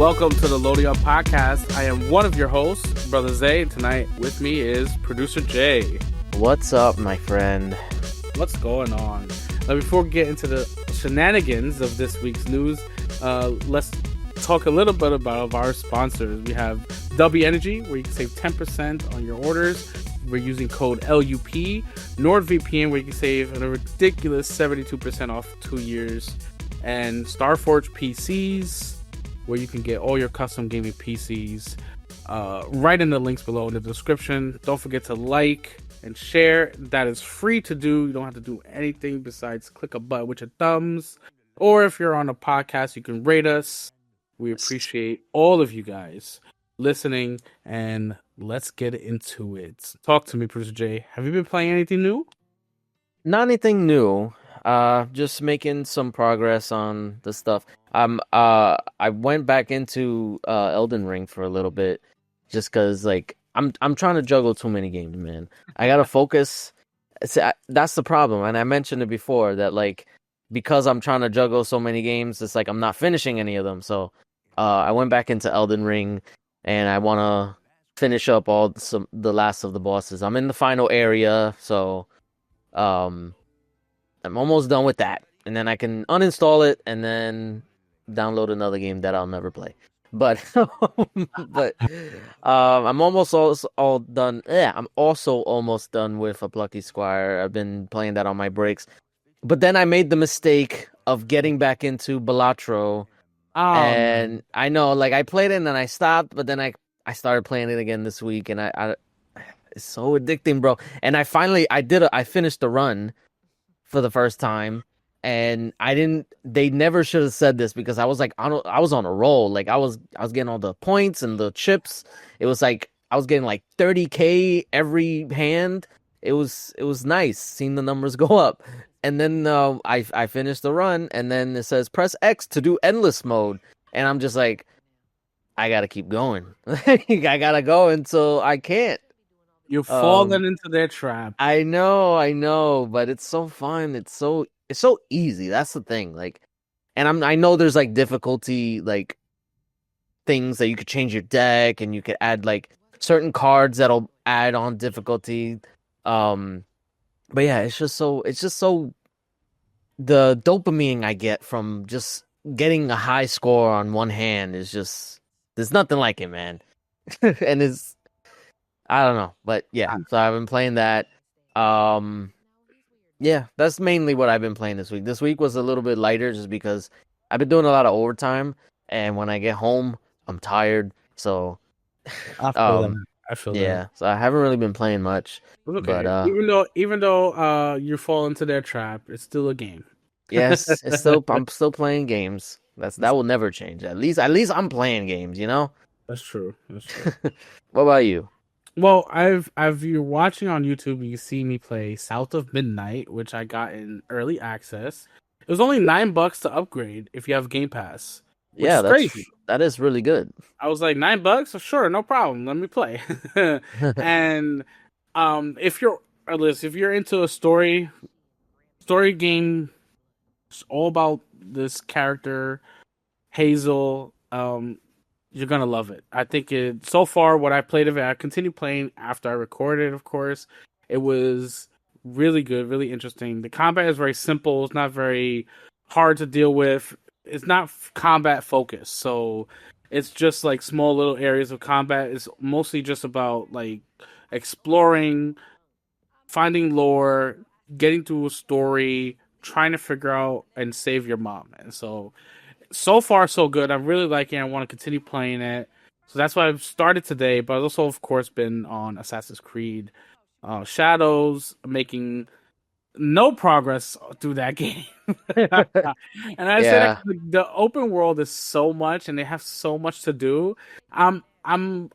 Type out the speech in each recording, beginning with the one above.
Welcome to the Loading Up Podcast. I am one of your hosts, Brother Zay, and tonight with me is Producer J. What's up, my friend? What's going on? Now, before we get into the shenanigans of this week's news, let's talk a little bit about our sponsors. We have W Energy, where you can save 10% on your orders. We're using code LUP. NordVPN, where you can save a ridiculous 72% off 2 years. And Starforge PCs, where you can get all your custom gaming PCs right in the links below in the description. Don't forget to like and share. That is free to do. You don't have to do anything besides click a button with your thumbs. Or if you're on a podcast, you can rate us. We appreciate all of you guys listening, and let's get into it. Talk to me, Producer J. Have you been playing anything new? Not anything new. Just making some progress on the stuff. I went back into Elden Ring for a little bit, just because I'm trying to juggle too many games, man. I gotta focus. That's the problem, and I mentioned it before that because I'm trying to juggle so many games, it's I'm not finishing any of them. So I went back into Elden Ring, and I want to finish up the last of the bosses. I'm in the final area, so I'm almost done with that, and then I can uninstall it and then download another game that I'll never play. But I'm almost all done. Yeah, I'm also almost done with A Plucky Squire. I've been playing that on my breaks, but then I made the mistake of getting back into Balatro. And I know, I played it and then I stopped, but then I started playing it again this week, and I it's so addicting, bro. And I finished the run for the first time, and they never should have said this, because I was I was on a roll. I was getting all the points and the chips. It was I was getting 30K every hand. It was nice seeing the numbers go up. And then I finished the run, and then it says press X to do endless mode, and I'm just I gotta keep going. I gotta go until I can't. You're falling into their trap. I know, but it's so fun. It's so easy. That's the thing. And I know there's difficulty, things that you could change your deck, and you could add certain cards that'll add on difficulty. But yeah, it's just so the dopamine I get from just getting a high score on one hand is just, there's nothing like it, man. And I don't know, but yeah, so I've been playing that. Yeah, that's mainly what I've been playing this week. This week was a little bit lighter just because I've been doing a lot of overtime, and when I get home, I'm tired. So I feel that. Yeah, so I haven't really been playing much. Okay. But even though you fall into their trap, it's still a game. Yes, I'm still playing games. That will never change. At least I'm playing games, you know? That's true. What about you? Well, you're watching on YouTube, you see me play South of Midnight, which I got in early access. It was only $9 to upgrade if you have Game Pass. Yeah, that's crazy. That is really good. I was like, $9? Sure, no problem. Let me play. And if you're into a story game, it's all about this character, Hazel. You're gonna love it. I think so far what I played of it, I continue playing after I recorded, of course. It was really good, really interesting. The combat is very simple. It's not very hard to deal with. It's not combat focused, so it's just small little areas of combat. It's mostly just about exploring, finding lore, getting through a story, trying to figure out and save your mom. And so far so good. I'm really liking it. I want to continue playing it. So that's why I've started today, but I've also of course been on Assassin's Creed Shadows, making no progress through that game. And I said the open world is so much, and they have so much to do. I'm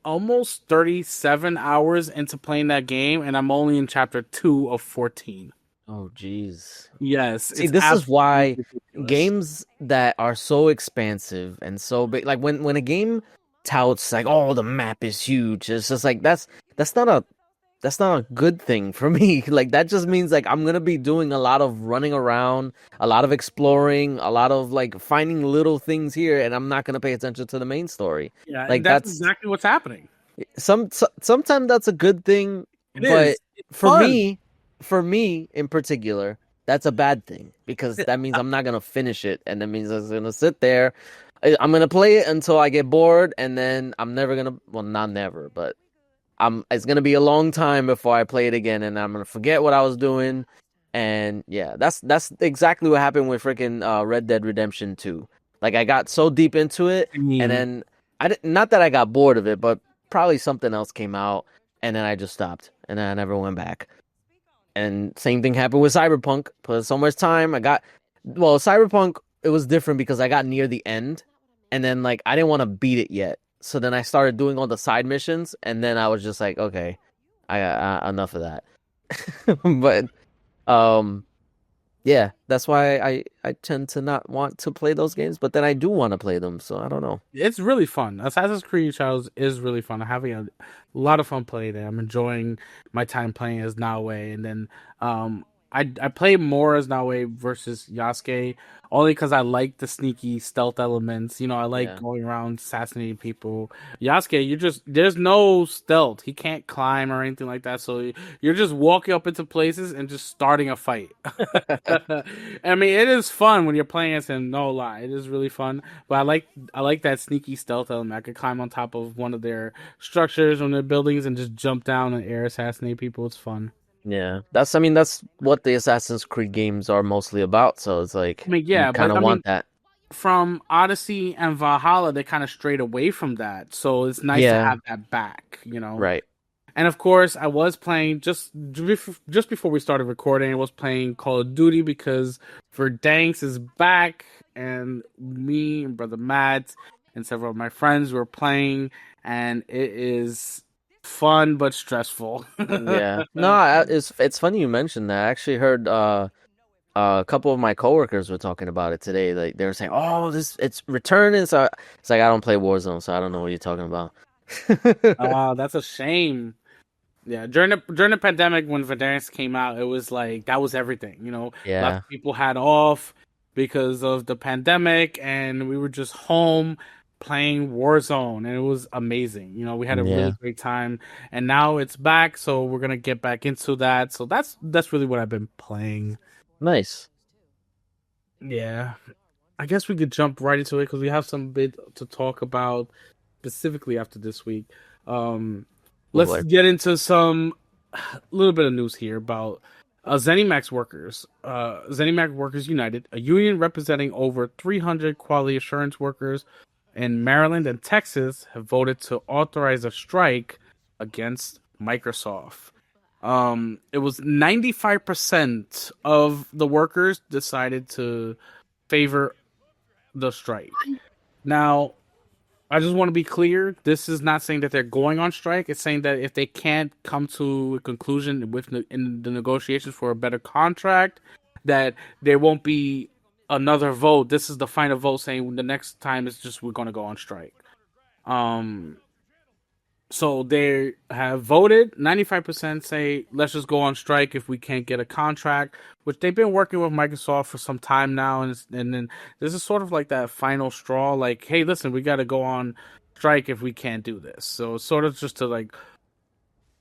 almost 37 hours into playing that game, and I'm only in chapter 2 of 14. Oh, jeez. Yes. See, this is why ridiculous. Games that are so expansive and so big, when a game touts oh, the map is huge, it's just that's that's not a good thing for me. Like that just means like I'm gonna be doing a lot of running around, a lot of exploring, a lot of like finding little things here, and I'm not gonna pay attention to the main story. Yeah, and Like that's that's exactly what's happening. sometimes that's a good thing, It but is. It's for fun. me, for me in particular, that's a bad thing because that means I'm not gonna finish it, and that means I'm gonna sit there. I'm gonna play it until I get bored, and then I'm never gonna, well, not never, but it's gonna be a long time before I play it again, and I'm gonna forget what I was doing. And yeah, that's exactly what happened with freaking Red Dead Redemption 2. Like I got so deep into it, I and mean, then I didn't, not that I got bored of it, but probably something else came out, and then I just stopped, and then I never went back. And same thing happened with Cyberpunk. Put so much time. Well, Cyberpunk, it was different because I got near the end, and then like I didn't want to beat it yet. So then I started doing all the side missions, and then I was just like, okay, I got enough of that. But um, yeah, that's why I tend to not want to play those games, but then I do want to play them. So I don't know. it's really fun. Assassin's Creed Shadows is really fun. I'm having a lot of fun playing it. I'm enjoying my time playing as Nawe, and then I play more as Nawe versus Yasuke only because I like the sneaky stealth elements. You know, I like Yeah, going around assassinating people. Yasuke, you just there's no stealth. He can't climb or anything like that. So you're just walking up into places and just starting a fight. I mean, it is fun when you're playing as him. No lie, it is really fun. But I like that sneaky stealth element. I could climb on top of one of their structures, one of their buildings, and just jump down and air assassinate people. It's fun. yeah. I mean, that's what the Assassin's Creed games are mostly about. So it's I like mean, you yeah, kind but of I mean, want that. from Odyssey and Valhalla, they kind of strayed away from that. So it's nice to Yeah, have that back, you know. right. And of course, I was playing just before we started recording. I was playing Call of Duty because Verdansk is back, and me and brother Matt and several of my friends were playing, and it is fun but stressful. Yeah. No, it's funny you mentioned that. I actually heard a couple of my coworkers were talking about it today. Like they were saying, "Oh, this it's returning." So it's like I don't play Warzone, so I don't know what you're talking about. That's a shame. Yeah, during the pandemic when Verdansk came out, it was like that was everything. You know, lots Yeah. of people had off because of the pandemic, and we were just home playing Warzone, and it was amazing. You know, we had a really Yeah. great time, and now it's back, so we're gonna get back into that. So that's really what I've been playing. Nice. Yeah, I guess we could jump right into it because we have some bit to talk about specifically after this week. Um, Oh let's boy. get into some little bit of news here about ZeniMax workers. ZeniMax Workers United, a union representing over 300 quality assurance workers in Maryland and Texas, have voted to authorize a strike against Microsoft. It was 95% of the workers decided to favor the strike. Now, I just want to be clear. This is not saying that they're going on strike. It's saying that if they can't come to a conclusion in the negotiations for a better contract, that there won't be another vote. This is the final vote saying the next time it's just we're going to go on strike. Um, so they have voted. 95% say let's just go on strike if we can't get a contract, which they've been working with Microsoft for some time now, and then this is sort of like that final straw. Like, hey, listen, we got to go on strike if we can't do this. So it's sort of just to like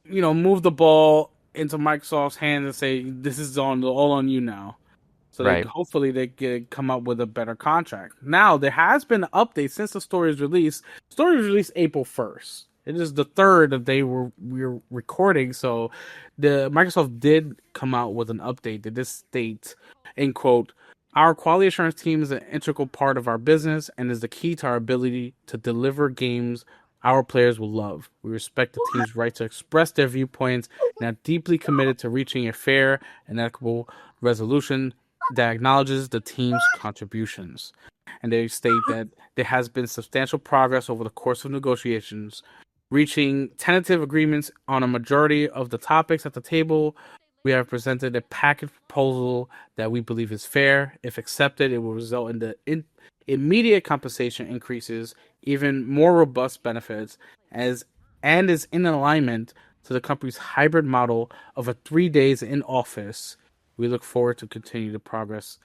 move the ball into Microsoft's hands and say this is all on you now. So they Right. hopefully they can come up with a better contract. Now there has been an update since the story was released. The story was released April 1st. It is the third that we're recording. So the Microsoft did come out with an update that this states, in quote, our quality assurance team is an integral part of our business and is the key to our ability to deliver games our players will love. We respect the team's right to express their viewpoints and are deeply committed to reaching a fair and equitable resolution that acknowledges the team's contributions. And they state that there has been substantial progress over the course of negotiations, reaching tentative agreements on a majority of the topics at the table. We have presented a package proposal that we believe is fair. If accepted, it will result in the immediate compensation increases, even more robust benefits, as and is in alignment to the company's hybrid model of a 3 days in office. We look forward to continue the progress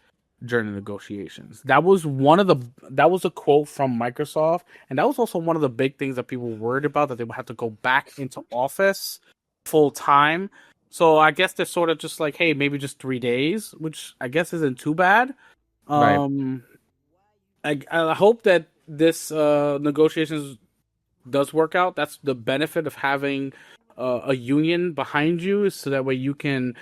during the negotiations. That was a quote from Microsoft, and that was also one of the big things that people were worried about, that they would have to go back into office full time. So I guess they're sort of just like, hey, maybe just 3 days, which I guess isn't too bad. Right. Um, I hope that this negotiations does work out. That's the benefit of having a union behind you, is so that way you can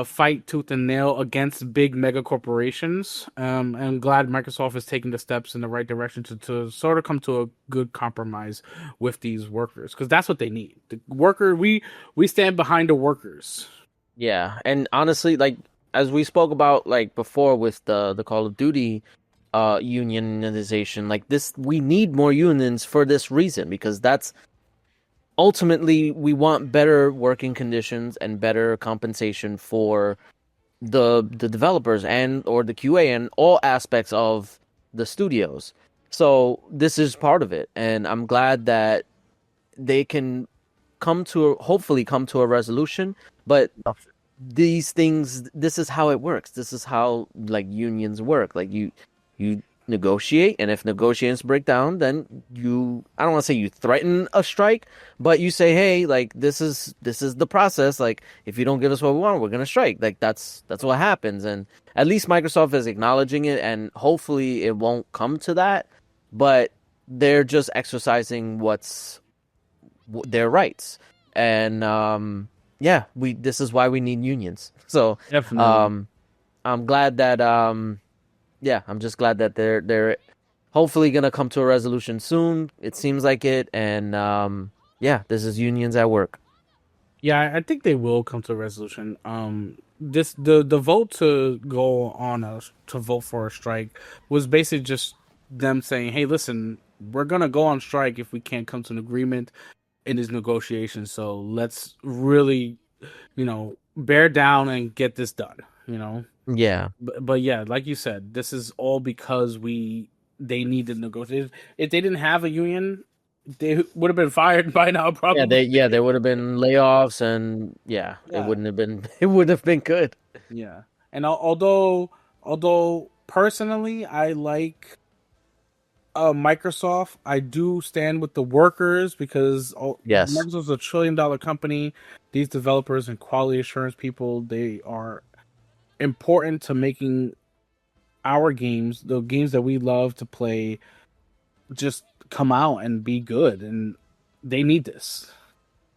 fight tooth and nail against big mega corporations. I'm glad Microsoft is taking the steps in the right direction to sort of come to a good compromise with these workers, because that's what they need. The worker, we stand behind the workers. Yeah, and honestly, like as we spoke about like before with the Call of Duty unionization, like this, we need more unions for this reason, because that's ultimately we want better working conditions and better compensation for the developers and or the QA and all aspects of the studios. So this is part of it, and I'm glad that they can hopefully come to a resolution. But these things, this is how it works. This is how like unions work. Like you negotiate, and if negotiations break down, then I don't want to say you threaten a strike, but you say, hey, like this is the process. Like if you don't give us what we want, we're gonna strike. Like that's what happens. And at least Microsoft is acknowledging it, and hopefully it won't come to that, but they're just exercising their rights. And yeah, we this is why we need unions. So Definitely. um I'm glad that yeah, I'm just glad that they're hopefully gonna come to a resolution soon. It seems like it. And yeah, this is unions at work. Yeah, I think they will come to a resolution. This the vote to go on to vote for a strike was basically just them saying, "Hey, listen, we're gonna go on strike if we can't come to an agreement in these negotiations. So let's really, bear down and get this done." Yeah. But yeah, like you said, this is all because they need to negotiate. If they didn't have a union, they would have been fired by now, probably. Yeah, there would have been layoffs, and yeah, it Yeah. wouldn't have been it would have been good. Yeah, and although personally I like Microsoft, I do stand with the workers, because Yes. Microsoft's $1 trillion company. These developers and quality assurance people, they are important to making our games, the games that we love to play, just come out and be good, and they need this.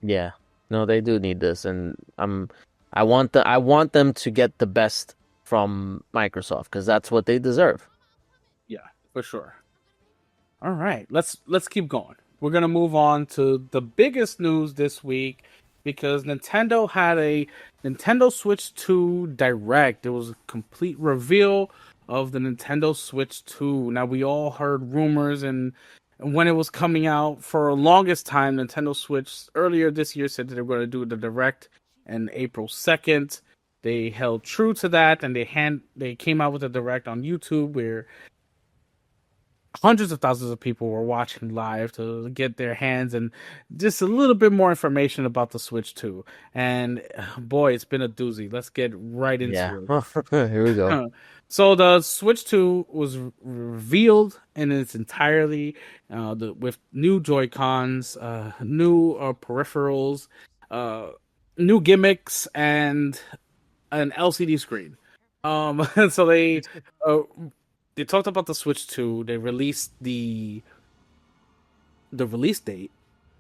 Yeah. No, they do need this, and I want them to get the best from Microsoft, because that's what they deserve. Yeah, for sure. All right, let's keep going. We're gonna move on to the biggest news this week, because Nintendo had a Nintendo Switch 2 Direct. It was a complete reveal of the Nintendo Switch 2. Now, we all heard rumors, and when it was coming out for the longest time, Nintendo Switch earlier this year said that they were going to do the Direct on April 2nd. They held true to that, and they came out with a Direct on YouTube, where hundreds of thousands of people were watching live to get their hands and just a little bit more information about the Switch 2. And boy, it's been a doozy. Let's get right Yeah. into Here we go. it. So the Switch 2 was revealed in its entirety, with new Joy Cons, new peripherals, uh, new gimmicks, and an LCD screen. So uh, they talked about the Switch 2. They released the release date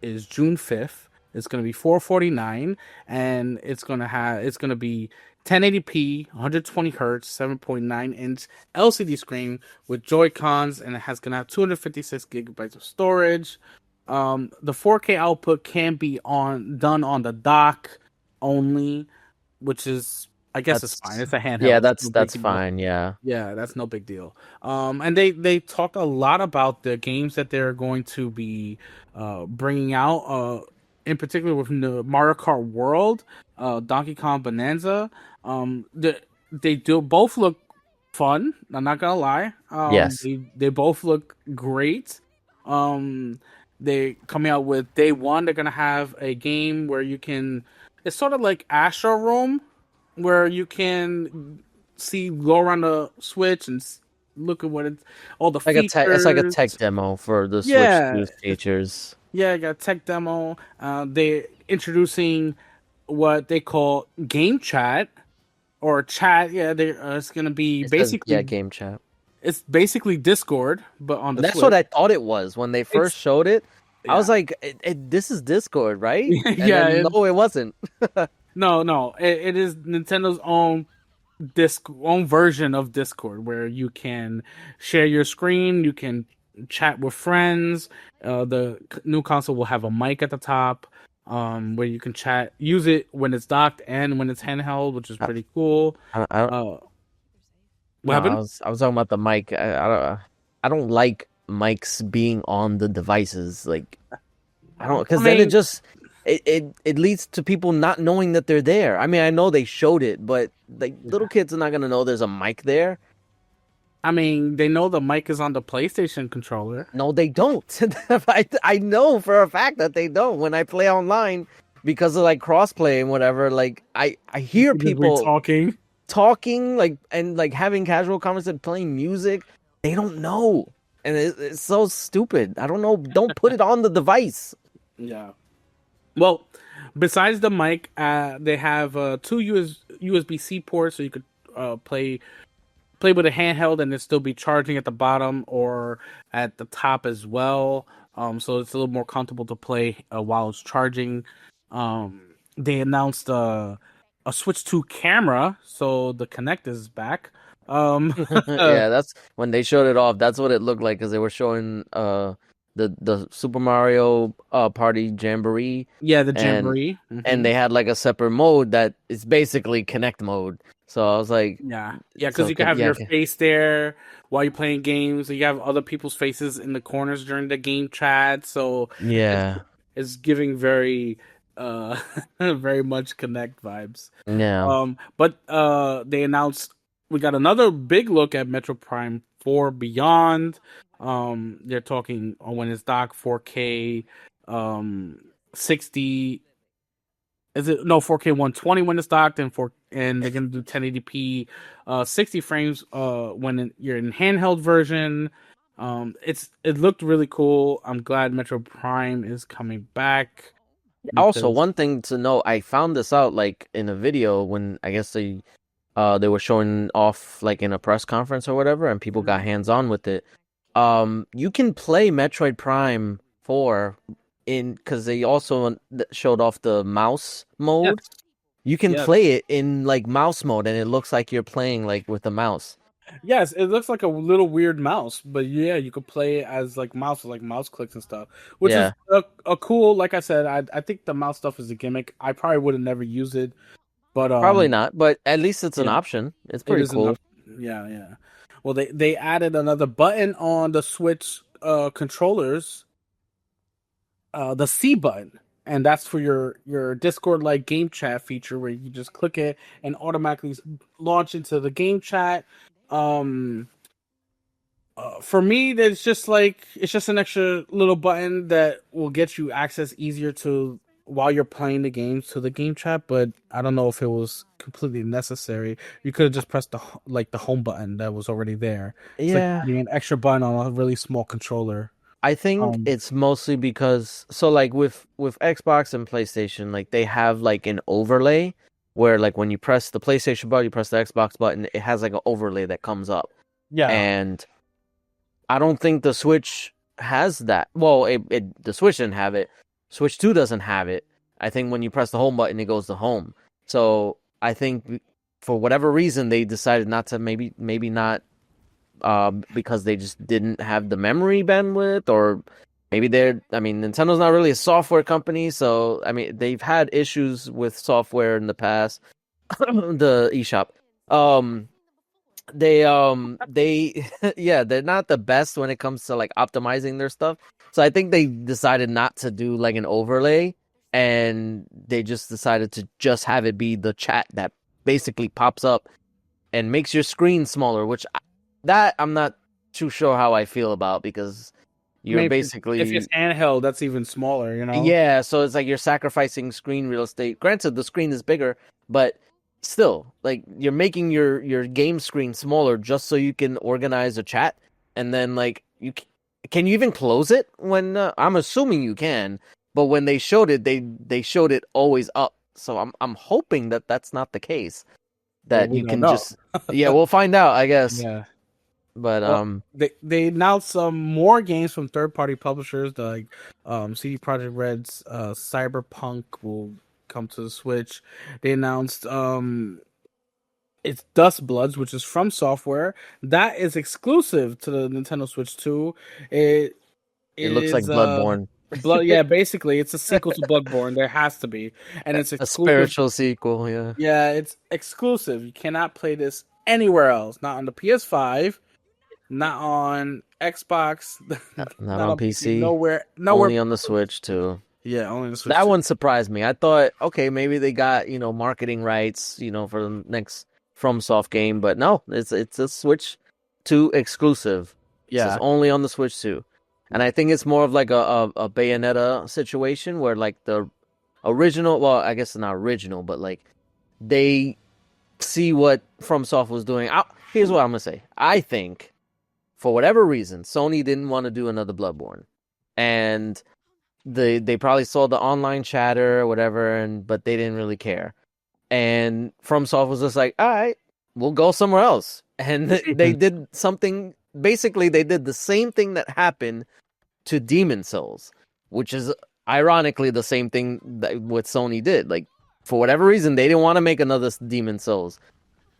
is June 5th. It's going to be 449, and it's going to be 1080p, 120 hertz, 7.9-inch LCD screen with Joy-Cons, and it has going to have 256 gigabytes of storage. The 4K output can be done on the dock only, which is, I guess, it's fine. That's It's a yeah, handheld. It's no big that's deal. fine. Yeah. Yeah, that's no big deal. And they talked a lot about the games that they're going to be bringing out. In particular with the Mario Kart World, Donkey Kong Bonanza. They do both look fun. I'm not gonna lie. Yes. They both look great. Um, They coming out with day one. They're gonna have a game where you can. It's sort of like Astro Room, where you can see go around the Switch and look at what it's all the Like a tech, it's like a tech features. demo for the Switch Yeah, 2 features. yeah. I got a tech demo. They introducing what they call game chat or chat. Yeah, it's gonna be It says, yeah, basically game chat. it's basically Discord, but on the That's what Switch. I thought it was when they first It's showed it. I was yeah, like, this is Discord, right? And yeah. then no, it wasn't. No, no. It is Nintendo's own own version of Discord where you can share your screen, you can chat with friends. New console will have a mic at the top, where you can chat. Use it when it's docked and when it's handheld, which is I, pretty cool. I don't. Uh, what No, I happened? was I was talking about the mic. I don't like mics being on the devices. Like I don't, I because then mean, it leads to people not knowing that they're there. I mean, I know they showed it, but like little kids are not gonna know there's a mic there. they know the mic is on the PlayStation controller. No, they don't. I know for a fact that they don't. When I play online because of like crossplay and whatever, like I hear Just be people talking. talking like and like having casual conversation, playing music. They don't know, and it's so stupid. I don't know. Don't put it on the device. Yeah. Well, besides the mic, they have two USB-C ports, so you could play with a handheld and it still be charging at the bottom or at the top as well. So it's a little more comfortable to play while it's charging. They announced a Switch 2 camera, so the Kinect is back. Um, Yeah, that's when they showed it off. That's what it looked like because they were showing the Super Mario Party Jamboree yeah, the and Jamboree. they had like a separate mode that is basically Connect mode. So I was like, Yeah, yeah, because so you can can have yeah, your face there while you're playing games. You have other people's faces in the corners during the game chat, so it's yeah, it's giving very very much Connect vibes. yeah. But they announced we got another big look at Metro Prime 4 Beyond. They're talking when it's docked 4K, 60. Is it no 4K 120 when it's docked and they're gonna do 1080p, 60 frames when you're in handheld version. It looked really cool. I'm glad Metro Prime is coming back Also, because one thing to know, I found this out like in a video when I guess they were showing off like in a press conference or whatever, and people got hands on with it. You can play Metroid Prime 4 in because they also showed off the mouse yes, mode. You can yes, play it in like mouse mode, and it looks like you're playing like with the mouse. yes. It looks like a little weird mouse, but yeah, you could play it as like mouse clicks and stuff, which is Yeah, a cool. Like I said, I think the mouse stuff is a gimmick. I probably would have never used it, but probably not, but at least it's an yeah, option. It's it pretty is enough. cool. Yeah, yeah. Well, they added another button on the Switch controllers, the C button, and that's for your Discord like game chat feature where you just click it and automatically launch into the game chat. Um, for me, there's just like it's just an extra little button that will get you access easier to while you're playing the games to the game chat. But I don't know if it was completely necessary. You could have just pressed the home button that was already there. It's like Yeah, putting an extra button on a really small controller. I think Um, it's mostly because so like with Xbox and PlayStation, like they have like an overlay where like when you press the PlayStation button, you press the Xbox button, it has like an overlay that comes up. yeah, And I don't think the Switch has that. Well, the Switch didn't have it. Switch 2 doesn't have it. I think when you press the home button, it goes to home. So I think for whatever reason they decided not to maybe not because they just didn't have the memory bandwidth, or maybe I mean, Nintendo's not really a software company, so I mean, they've had issues with software in the past. The eShop, um, they yeah, they're not the best when it comes to like optimizing their stuff. So I think they decided not to do like an overlay, and they just decided to just have it be the chat that basically pops up and makes your screen smaller, which that I'm not too sure how I feel about because I You're mean, if it's basically handheld, that's even smaller, you know? yeah, so it's like you're sacrificing screen real estate. Granted, the screen is bigger, but still, like you're making your game screen smaller just so you can organize a chat, and then like can you even close it when I'm assuming you can, but when they showed it, they showed it always up. So I'm hoping that that's not the case. Well, That we you don't can know. just yeah, we'll find out, I guess. Yeah. But Well, they announced some more games from third party publishers, like CD Projekt Red's Cyberpunk will come to the Switch. They announced it's Dust Bloods, which is from software that is exclusive to the Nintendo Switch 2. It it looks like is Bloodborne, Blood. Yeah, basically it's a sequel to Bloodborne. There has to be, and it's a exclusive. spiritual sequel. Yeah, Yeah, it's exclusive. You cannot play this anywhere else. Not on the PS5. Not on Xbox. not Not on on PC. PC. Nowhere. Only on the Switch too. Yeah, only on the Switch That 2. one surprised me. I thought, okay, maybe they got, marketing rights, for the next FromSoft game, but no, it's a Switch 2 exclusive. It says Yeah. only on the Switch 2. And I think it's more of like a Bayonetta situation where like the original, well, I guess it's not original, but like they see what FromSoft was doing. Here's what I'm gonna say. I think for whatever reason, Sony didn't want to do another Bloodborne. And they probably saw the online chatter or whatever, but they didn't really care. And FromSoft was just like, all right, we'll go somewhere else. And they did something. Basically, they did the same thing that happened to Demon Souls, which is ironically the same thing that what Sony did. Like for whatever reason, they didn't want to make another Demon Souls,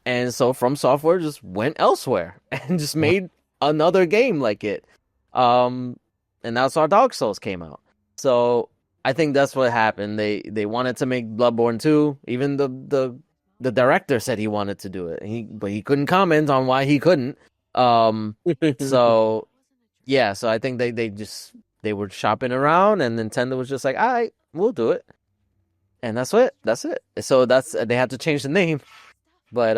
and so From Software just went elsewhere and just made another game like it. Um, and that's how Dark Souls came out. So I think that's what happened. They wanted to make Bloodborne 2. Even the director said he wanted to do it. But he couldn't comment on why he couldn't. So yeah, so I think they were shopping around and Nintendo was just like, all right, we'll do it. And that's it. That's it. So they had to change the name. But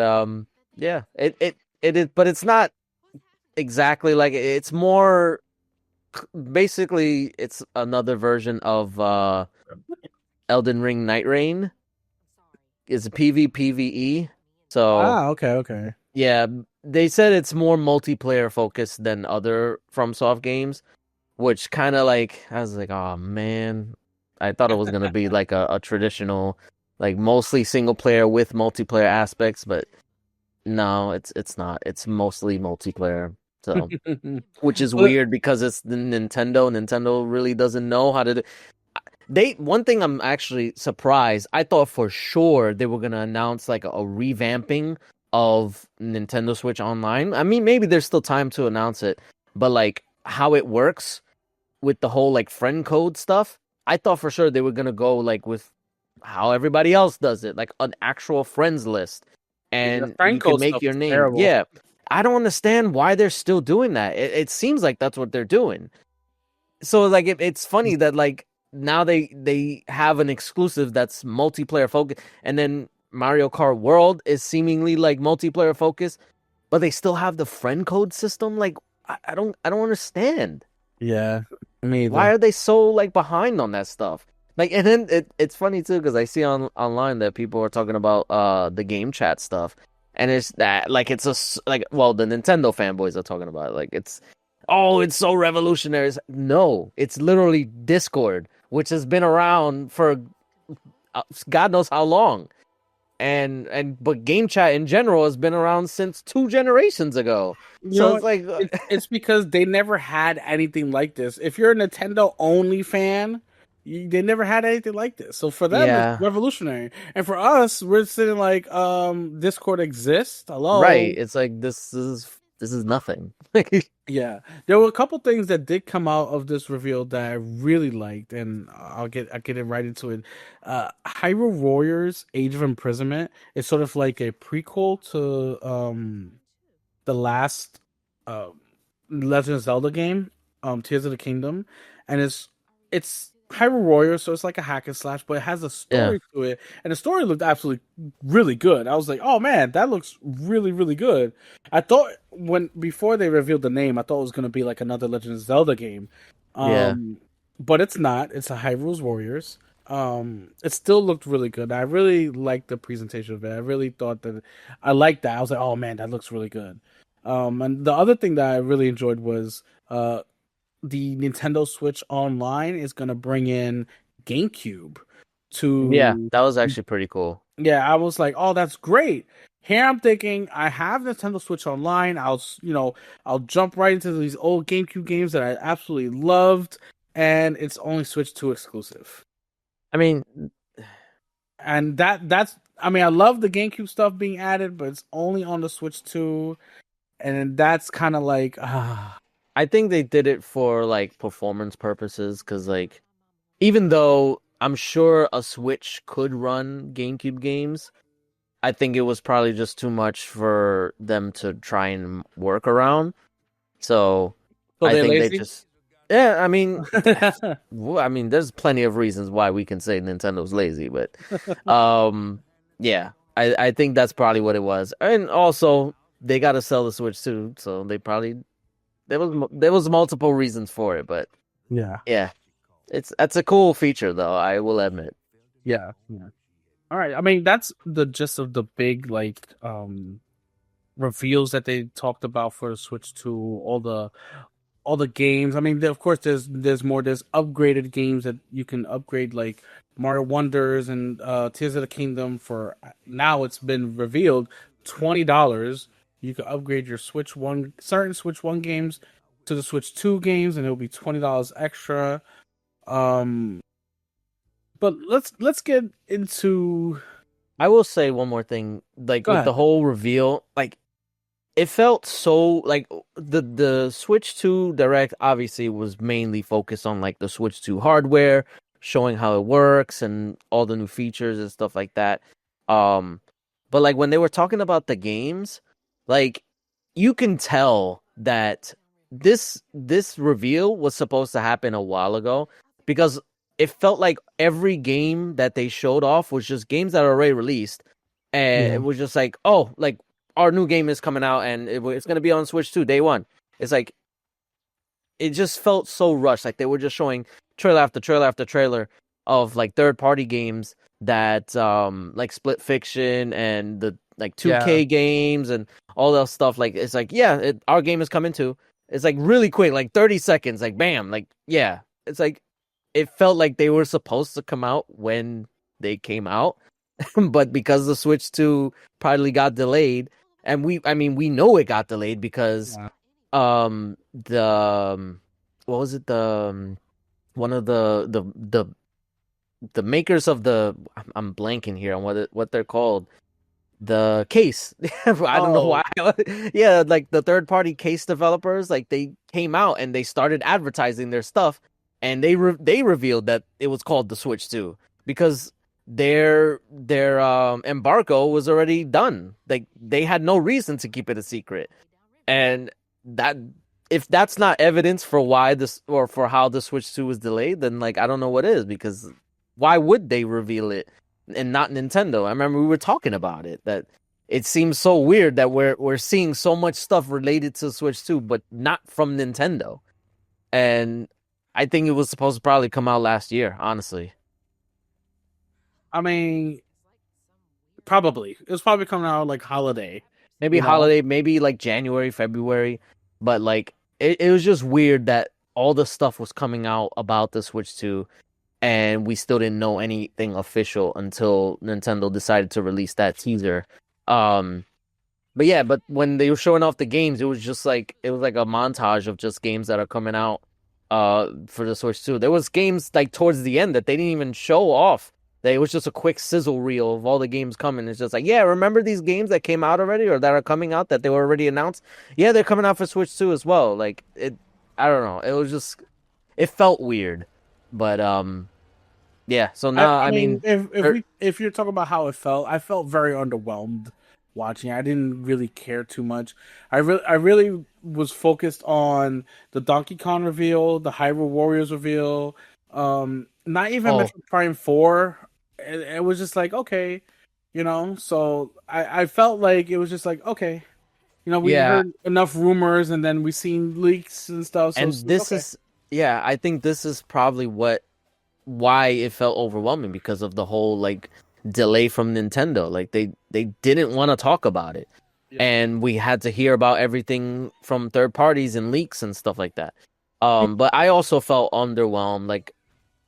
yeah, it is, but it's not exactly like it's more basically it's another version of Elden Ring Night Rain. It's a PvPvE. So Okay. yeah, they said it's more multiplayer focused than other FromSoft games, which kind of like I was like, oh man, I thought it was gonna be like a traditional, like mostly single player with multiplayer aspects, but no, it's not. It's mostly multiplayer. So, which is Well, weird because it's the Nintendo. Nintendo really doesn't know how to do. One thing I'm actually surprised. I thought for sure they were gonna announce like a revamping of Nintendo Switch Online. I mean, maybe there's still time to announce it, but like how it works with the whole like friend code stuff, I thought for sure they were gonna go like with how everybody else does it, like an actual friends list, the and you can Franco make stuff your is name. terrible. Yeah, I don't understand why they're still doing that. It seems like that's what they're doing. So like it's funny that like now they have an exclusive that's multiplayer focused, and then Mario Kart World is seemingly like multiplayer focused, but they still have the friend code system. Like I don't understand. Yeah, me Why either. are they so like behind on that stuff? Like, and then it's funny too because I see online that people are talking about the game chat stuff, and it's that like it's like well the Nintendo fanboys are talking about it, like it's so revolutionary. No, it's literally Discord, which has been around for God knows how long, and but game chat in general has been around since 2 generations ago. You know So it's what? like It's because they never had anything like this. If you're a Nintendo only fan, they never had anything like this. So for them, it's yeah. revolutionary, and for us, we're sitting like, Discord exists. Right. Hello. It's like this is nothing. Yeah, there were a couple things that did come out of this reveal that I really liked, and I'll get it right into it. Hyrule Warriors: Age of Imprisonment is sort of like a prequel to the last uh, Legend of Zelda game, Tears of the Kingdom, and it's Hyrule Warriors, so it's like a hack and slash, but it has a Yeah. story to it, and the story looked absolutely really good. I was like, oh man, that looks really really good. I thought when before they revealed the name, I thought it was gonna be like another Legend of Zelda game, Yeah. Um, but it's not. It's a Hyrule Warriors. It still looked really good. I really liked the presentation of it. I really thought that I liked that. I was like, oh man, that looks really good. And the other thing that I really enjoyed was the Nintendo Switch Online is gonna bring in GameCube Yeah, to that was actually pretty cool. yeah, I was like, oh, that's great. Here I'm thinking I have Nintendo Switch Online. I'll jump right into these old GameCube games that I absolutely loved, and it's only Switch 2 exclusive. I mean, And that's I mean, I love the GameCube stuff being added, but it's only on the Switch 2, and that's kind of like I think they did it for like performance purposes because like even though I'm sure a Switch could run GameCube games, I think it was probably just too much for them to try and work around. So so I they're think they lazy. just yeah, I mean I mean there's plenty of reasons why we can say Nintendo's lazy, but um yeah, I think that's probably what it was. And also they got to sell the Switch too, so they probably there was multiple reasons for it, but Yeah, yeah, that's a cool feature though, I will admit. yeah, yeah. All right. I mean, that's the gist of the big like reveals that they talked about for the Switch 2, all the games. I mean, of course, there's more. There's upgraded games that you can upgrade, like Mario Wonders and Tears of the Kingdom. For now, it's been revealed $20. You can upgrade your Switch One, certain Switch One games to the Switch Two games, and it'll be $20 extra. Um, but let's get into. I will say one more thing, like Go with the ahead. whole reveal, like it felt so like the Switch 2 Direct obviously was mainly focused on like the Switch 2 hardware, showing how it works and all the new features and stuff like that. Um, but like when they were talking about the games, like you can tell that this reveal was supposed to happen a while ago because it felt like every game that they showed off was just games that are already released, and Yeah, it was just like, oh, like our new game is coming out and it's going to be on Switch 2 day one. It's like it just felt so rushed. Like they were just showing trailer after trailer after trailer of like third party games that like Split Fiction and the like yeah. 2K games and all that stuff. Like it's like yeah, our game is coming too. It's like really quick, like 30 seconds, like bam, like yeah. It's like it felt like they were supposed to come out when they came out, but because the Switch 2 probably got delayed, and I mean we know it got delayed because Yeah. the what was it, one of the makers of I'm blanking here on what they're called, the case. I don't know why. Oh, Yeah, like the third party case developers, like they came out and they started advertising their stuff, and they revealed that it was called the Switch 2 because their embargo was already done. Like they had no reason to keep it a secret, and that if that's not evidence for why this or for how the Switch 2 was delayed, then like I don't know what is, because why would they reveal it and not Nintendo? I remember we were talking about it, that it seems so weird that we're seeing so much stuff related to Switch 2 but not from Nintendo. And I think it was supposed to probably come out last year, honestly. I mean, probably. It was probably coming out like holiday, Maybe you know? holiday, maybe like January, February, but like it was just weird that all the stuff was coming out about the Switch 2 and we still didn't know anything official until Nintendo decided to release that teaser. Um, but yeah, but when they were showing off the games, it was just like it was like a montage of just games that are coming out for the Switch 2. There was games like towards the end that they didn't even show off. That it was just a quick sizzle reel of all the games coming. It's just like, yeah, remember these games that came out already or that are coming out that they were already announced? Yeah, they're coming out for Switch 2 as well. Like it I don't know. It was just it felt weird. But yeah, so now I I mean, mean, er, if you're talking about how it felt, I felt very underwhelmed watching. I didn't really care too much. I really was focused on the Donkey Kong reveal, the Hyrule Warriors reveal, not even oh Metroid Prime 4. It was just like, okay, so I felt like it was just like, okay, we yeah, heard enough rumors and then we seen leaks and stuff, so it's and like, this okay. is Yeah, I think this is probably why it felt overwhelming because of the whole like delay from Nintendo. Like they didn't want to talk about it. Yeah. And we had to hear about everything from third parties and leaks and stuff like that. But I also felt underwhelmed, like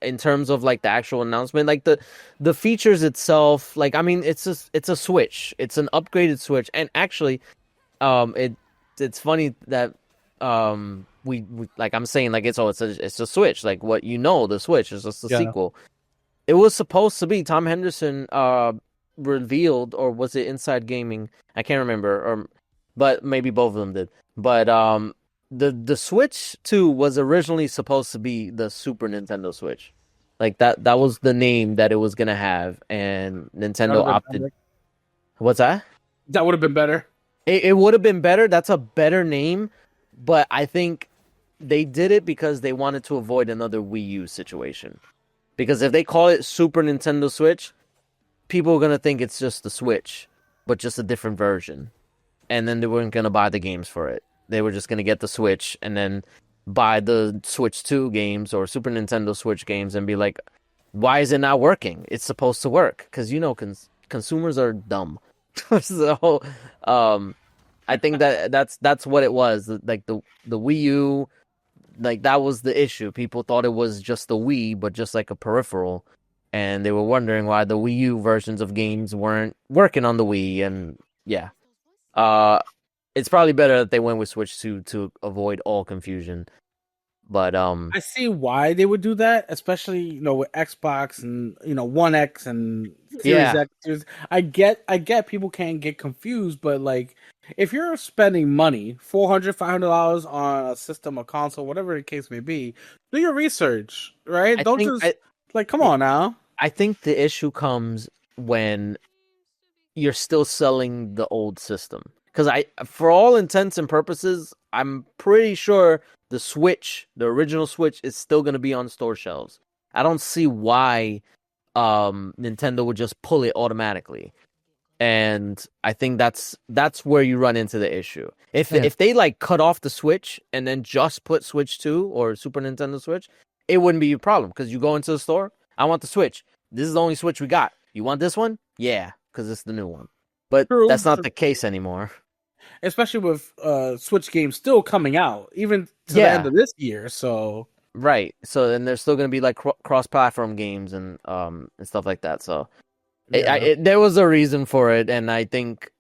in terms of like the actual announcement, like the features itself. Like I mean, it's a Switch, it's an upgraded Switch, and actually, it's funny that we like I'm saying like it's a Switch, like what the Switch is just a Yeah. sequel. It was supposed to be Tom Henderson revealed, or was it Inside Gaming? I can't remember, or but maybe both of them did. But the Switch 2 was originally supposed to be the Super Nintendo Switch. Like that was the name that it was gonna have, and That Nintendo would have been opted. better. What's that? That would have been better. It would have been better. That's a better name, but I think they did it because they wanted to avoid another Wii U situation. Because if they call it Super Nintendo Switch, people are gonna think it's just the Switch, but just a different version. And then they weren't gonna buy the games for it. They were just gonna get the Switch and then buy the Switch 2 games or Super Nintendo Switch games and be like, why is it not working? It's supposed to work. Because consumers are dumb. So I think that's what it was. Like the Wii U, like that was the issue. People thought it was just the Wii, but just like a peripheral, and they were wondering why the Wii U versions of games weren't working on the Wii. And yeah, uh, it's probably better that they went with Switch 2 to avoid all confusion. But I see why they would do that, especially with Xbox and One X and Series yeah, X. I get people can't get confused, but like if you're spending money, $400, $500 on a system, a console, whatever the case may be, do your research, right? I Don't think just like come on now. I think the issue comes when you're still selling the old system. Because for all intents and purposes, I'm pretty sure the Switch, the original Switch, is still going to be on store shelves. I don't see why Nintendo would just pull it automatically. And I think that's where you run into the issue. If they like cut off the Switch and then just put Switch 2 or Super Nintendo Switch, it wouldn't be a problem because you go into the store, I want the Switch. This is the only Switch we got. You want this one? Yeah, because it's the new one. But True, that's not true. the case anymore. Especially with Switch games still coming out, even to the end Yeah, of this year. So right. So then there's still going to be like cross-platform games and stuff like that. So yeah, there was a reason for it, and I think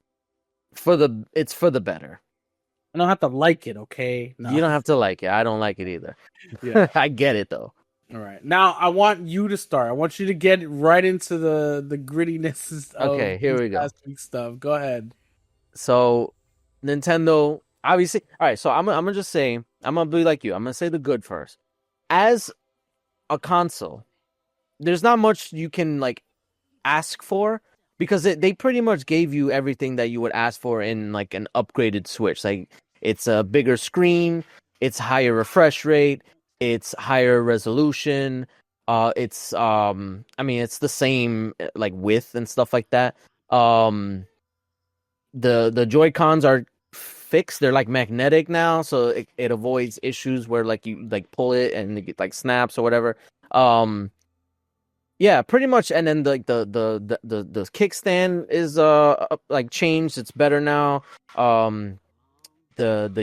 it's for the better. I don't have to like it. Okay, no, You don't have to like it. I don't like it either. yeah. I get it though. All right. Now I want you to start. I want you to get right into the grittiness of Okay, here this we go. past week's stuff. Go ahead. So Nintendo, obviously. All right, so I'm gonna just say I'm gonna be like you. I'm gonna say the good first. As a console, there's not much you can like ask for because they pretty much gave you everything that you would ask for in like an upgraded Switch. Like it's a bigger screen, it's higher refresh rate, it's higher resolution. It's I mean it's the same like width and stuff like that. Um, the Joy Cons are fixed. They're like magnetic now, so it avoids issues where like you like pull it and it like snaps or whatever. Um, yeah, pretty much. And then like the kickstand is like changed. It's better now. The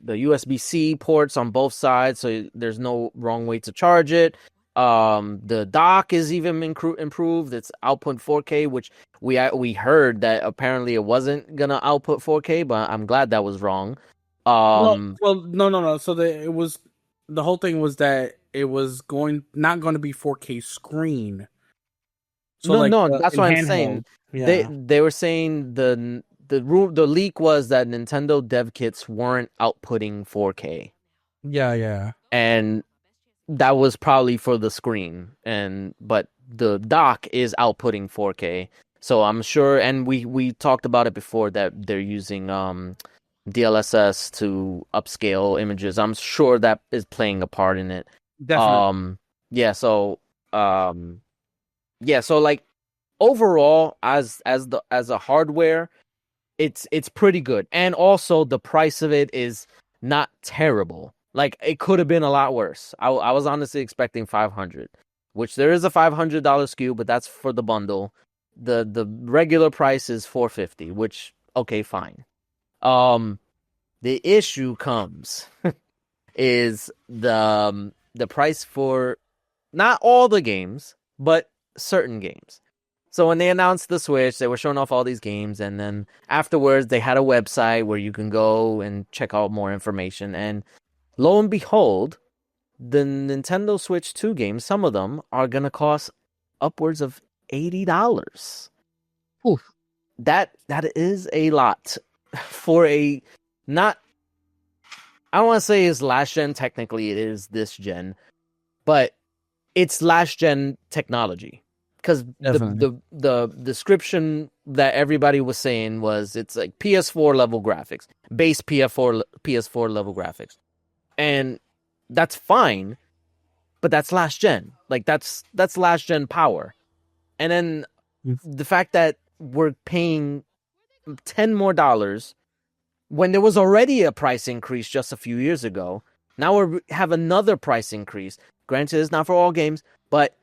USB-C ports on both sides, so there's no wrong way to charge it. The dock is even improved. It's output 4K, which we heard that apparently it wasn't gonna output 4K, but I'm glad that was wrong. Well, Um, well, no, no, no. So the whole thing was that it was not going to be 4K screen. So no, like no, that's in what I'm saying. handheld, yeah, They were saying the leak was that Nintendo dev kits weren't outputting 4K, yeah, yeah. and that was probably for the screen. But the dock is outputting 4K, so I'm sure. And we talked about it before that they're using DLSS to upscale images. I'm sure that is playing a part in it. Definitely. Um, yeah. So um, yeah. So like overall, as a hardware, it's pretty good, and also the price of it is not terrible. Like it could have been a lot worse. I was honestly expecting 500, which there is a $500 SKU, but that's for the bundle. The regular price is 450, which okay, fine. Um, the issue comes is the price for not all the games, but certain games. So when they announced the Switch, they were showing off all these games, and then afterwards they had a website where you can go and check out more information. And lo and behold, the Nintendo Switch 2 games, some of them are gonna cost upwards of $80. Oof. That is a lot for a not. I don't want to say it's last gen. Technically, it is this gen, but it's last gen technology because Definitely. the description that everybody was saying was it's like PS4 level graphics, base PS4 level graphics, and that's fine, but that's last gen. Like that's last gen power, and then the fact that we're paying $10 more when there was already a price increase just a few years ago. Now we have another price increase. Granted, it's not for all games, but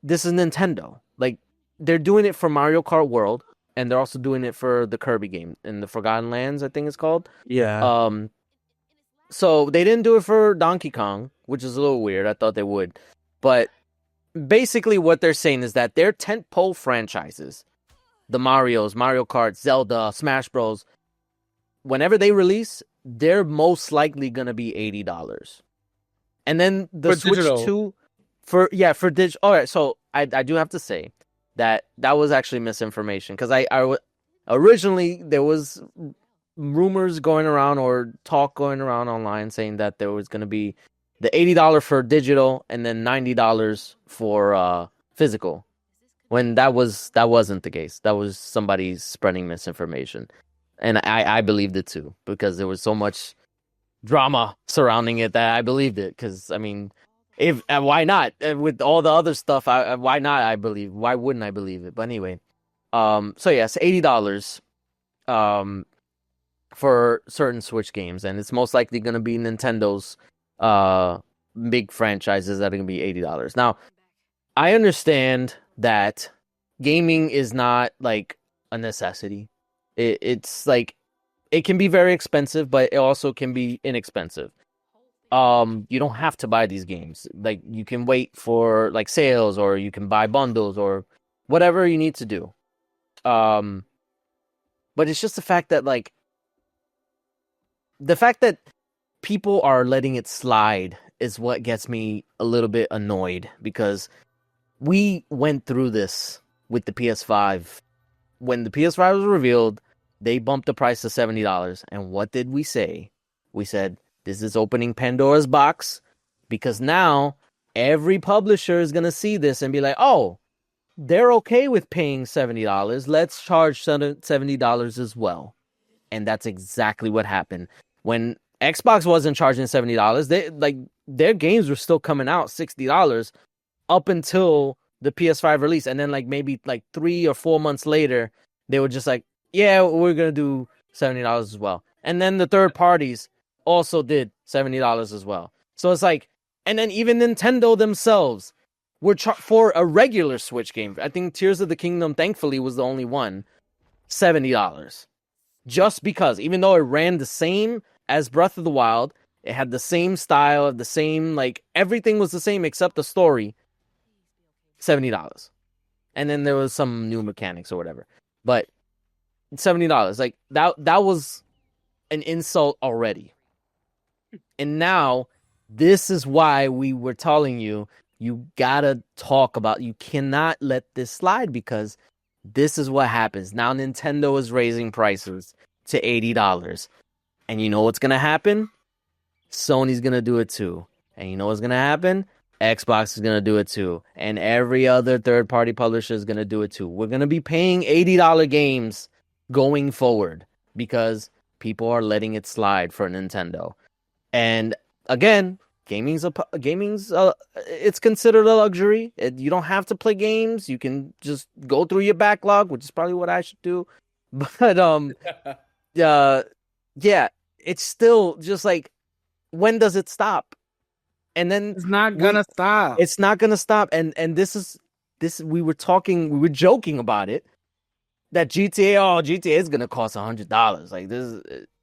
this is Nintendo. Like they're doing it for Mario Kart World, and they're also doing it for the Kirby game in the Forgotten Lands, I think it's called. Yeah. Um, so they didn't do it for Donkey Kong, which is a little weird. I thought they would, but basically what they're saying is that their tentpole franchises, the Marios, Mario Kart, Zelda, Smash Bros, whenever they release, they're most likely gonna be $80. And then the For Switch digital. 2 for digital. All right, so I do have to say that was actually misinformation because originally there was rumors going around or talk going around online saying that there was gonna be the $80 for digital and then $90 for physical. When that wasn't the case. That was somebody spreading misinformation. And I believed it too, because there was so much drama surrounding it that I believed it. Because, I mean, if why not? With all the other stuff, why not? Why wouldn't I believe it? But anyway, so yes, $80 um, for certain Switch games. And it's most likely going to be Nintendo's big franchises that are going to be $80. Now, I understand that gaming is not like a necessity. It's like it can be very expensive, but it also can be inexpensive. You don't have to buy these games. Like you can wait for like sales, or you can buy bundles, or whatever you need to do. Um, but it's just the fact that people are letting it slide is what gets me a little bit annoyed, because we went through this with the PS5. When the PS5 was revealed, they bumped the price to $70. And what did we say? We said, this is opening Pandora's box, because now every publisher is going to see this and be like, oh, they're okay with paying $70. Let's charge $70 as well. And that's exactly what happened. When Xbox wasn't charging $70, their games were still coming out $60 up until the PS5 release, and then like maybe like 3 or 4 months later, they were just like, yeah, we're gonna do $70 as well. And then the third parties also did $70 as well. So it's like, and then even Nintendo themselves were for a regular Switch game. I think Tears of the Kingdom, thankfully, was the only one, $70. Just because, even though it ran the same as Breath of the Wild, it had the same style, the same, like everything was the same except the story. $70. And then there was some new mechanics or whatever. But $70. Like that was an insult already. And now this is why we were telling you gotta talk about, you cannot let this slide, because this is what happens. Now Nintendo is raising prices to $80. And you know what's gonna happen? Sony's gonna do it too. And you know what's gonna happen? Xbox is going to do it too. And every other third-party publisher is going to do it too. We're going to be paying $80 games going forward because people are letting it slide for Nintendo. And again, gaming's it's considered a luxury. You don't have to play games. You can just go through your backlog, which is probably what I should do. But yeah, it's still just like, when does it stop? And then It's not gonna stop. it's not gonna stop. And this we were joking about it that GTA is gonna cost $100. Like this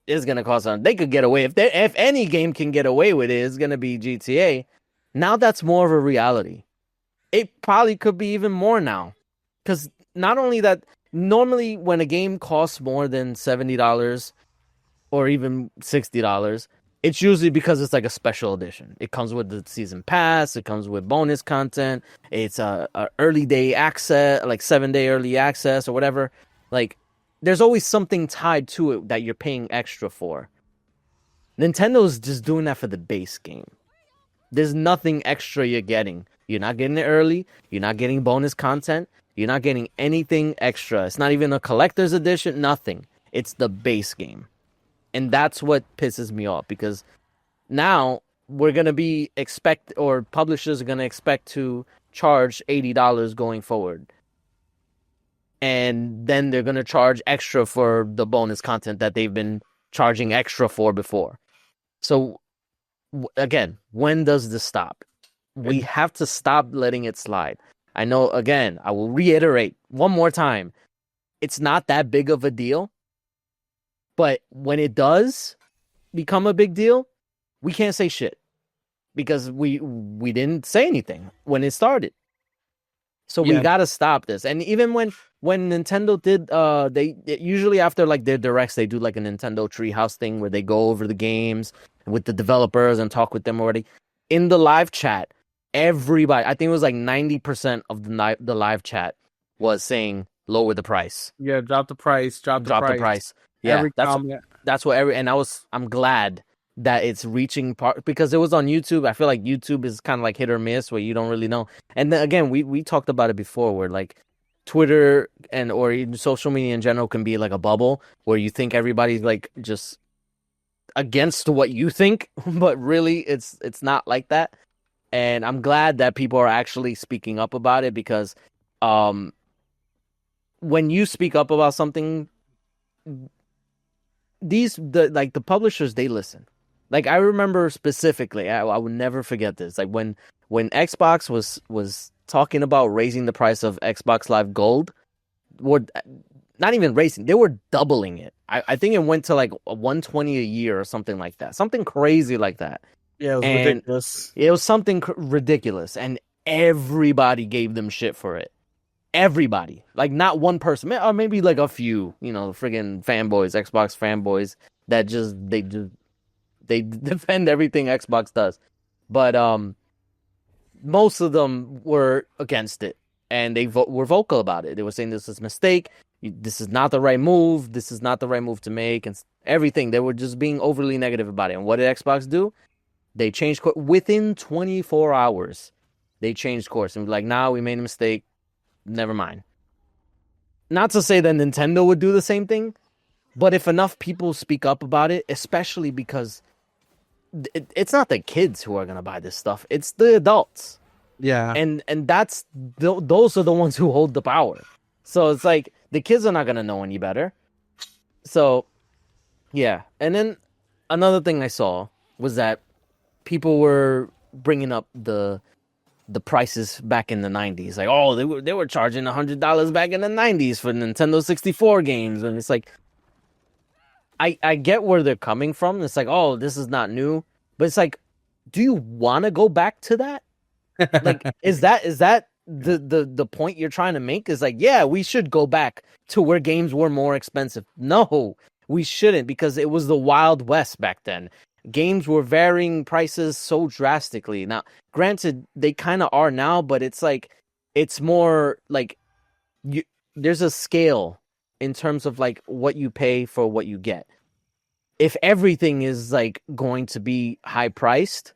is gonna cost they could get away if any game can get away with it, it's gonna be GTA. Now that's more of a reality. It probably could be even more now. Because not only that, normally when a game costs more than $70 or even $60, it's usually because it's like a special edition. It comes with the season pass, it comes with bonus content, it's a early day access, like 7-day early access or whatever. Like, there's always something tied to it that you're paying extra for. Nintendo's just doing that for the base game. There's nothing extra you're getting. You're not getting it early. You're not getting bonus content. You're not getting anything extra. It's not even a collector's edition. Nothing. It's the base game. And that's what pisses me off, because now we're going to be publishers are going to expect to charge $80 going forward. And then they're going to charge extra for the bonus content that they've been charging extra for before. So again, when does this stop? We have to stop letting it slide. I know, again, I will reiterate one more time. It's not that big of a deal. But when it does become a big deal, we can't say shit. Because we didn't say anything when it started. So we got to stop this. And even when Nintendo did, they usually after like their directs, they do like a Nintendo Treehouse thing where they go over the games with the developers and talk with them already. In the live chat, everybody, I think it was like 90% of the live chat was saying lower the price. Yeah, drop the price. Drop the price. Yeah, that's what and I'm glad that it's reaching part, because it was on YouTube. I feel like YouTube is kind of like hit or miss where you don't really know. And then again, we talked about it before where like Twitter or even social media in general can be like a bubble where you think everybody's like just against what you think, but really it's not like that. And I'm glad that people are actually speaking up about it, because when you speak up about something, the publishers, they listen. Like I remember specifically, I would never forget this. Like when Xbox was talking about raising the price of Xbox Live Gold, or not even raising, they were doubling it. I think it went to like $120 a year or something like that, something crazy like that. Yeah, it was ridiculous. It was something ridiculous, and everybody gave them shit for it. Everybody, like not one person, or maybe like a few, friggin' fanboys, Xbox fanboys that they defend everything Xbox does, but most of them were against it, and they were vocal about it. They were saying this is a mistake, this is not the right move, this is not the right move to make, and everything. They were just being overly negative about it. And what did Xbox do? They changed course within 24 hours. They changed course and were like, "Nah, we made a mistake. Never mind." Not to say that Nintendo would do the same thing, but if enough people speak up about it, especially because it's not the kids who are gonna buy this stuff; it's the adults. Yeah, and that's those are the ones who hold the power. So it's like the kids are not gonna know any better. So, yeah. And then another thing I saw was that people were bringing up the prices back in the 90s. Like, oh, they were charging $100 back in the 90s for Nintendo 64 games. And it's like, I get where they're coming from. It's like, oh, this is not new. But it's like, do you want to go back to that? Like, is that the point you're trying to make? Is like, yeah, we should go back to where games were more expensive. No, we shouldn't, because it was the Wild West back then. Games were varying prices so drastically. Now, granted, they kind of are now, but it's like, it's more like there's a scale in terms of like what you pay for what you get. If everything is like going to be high priced,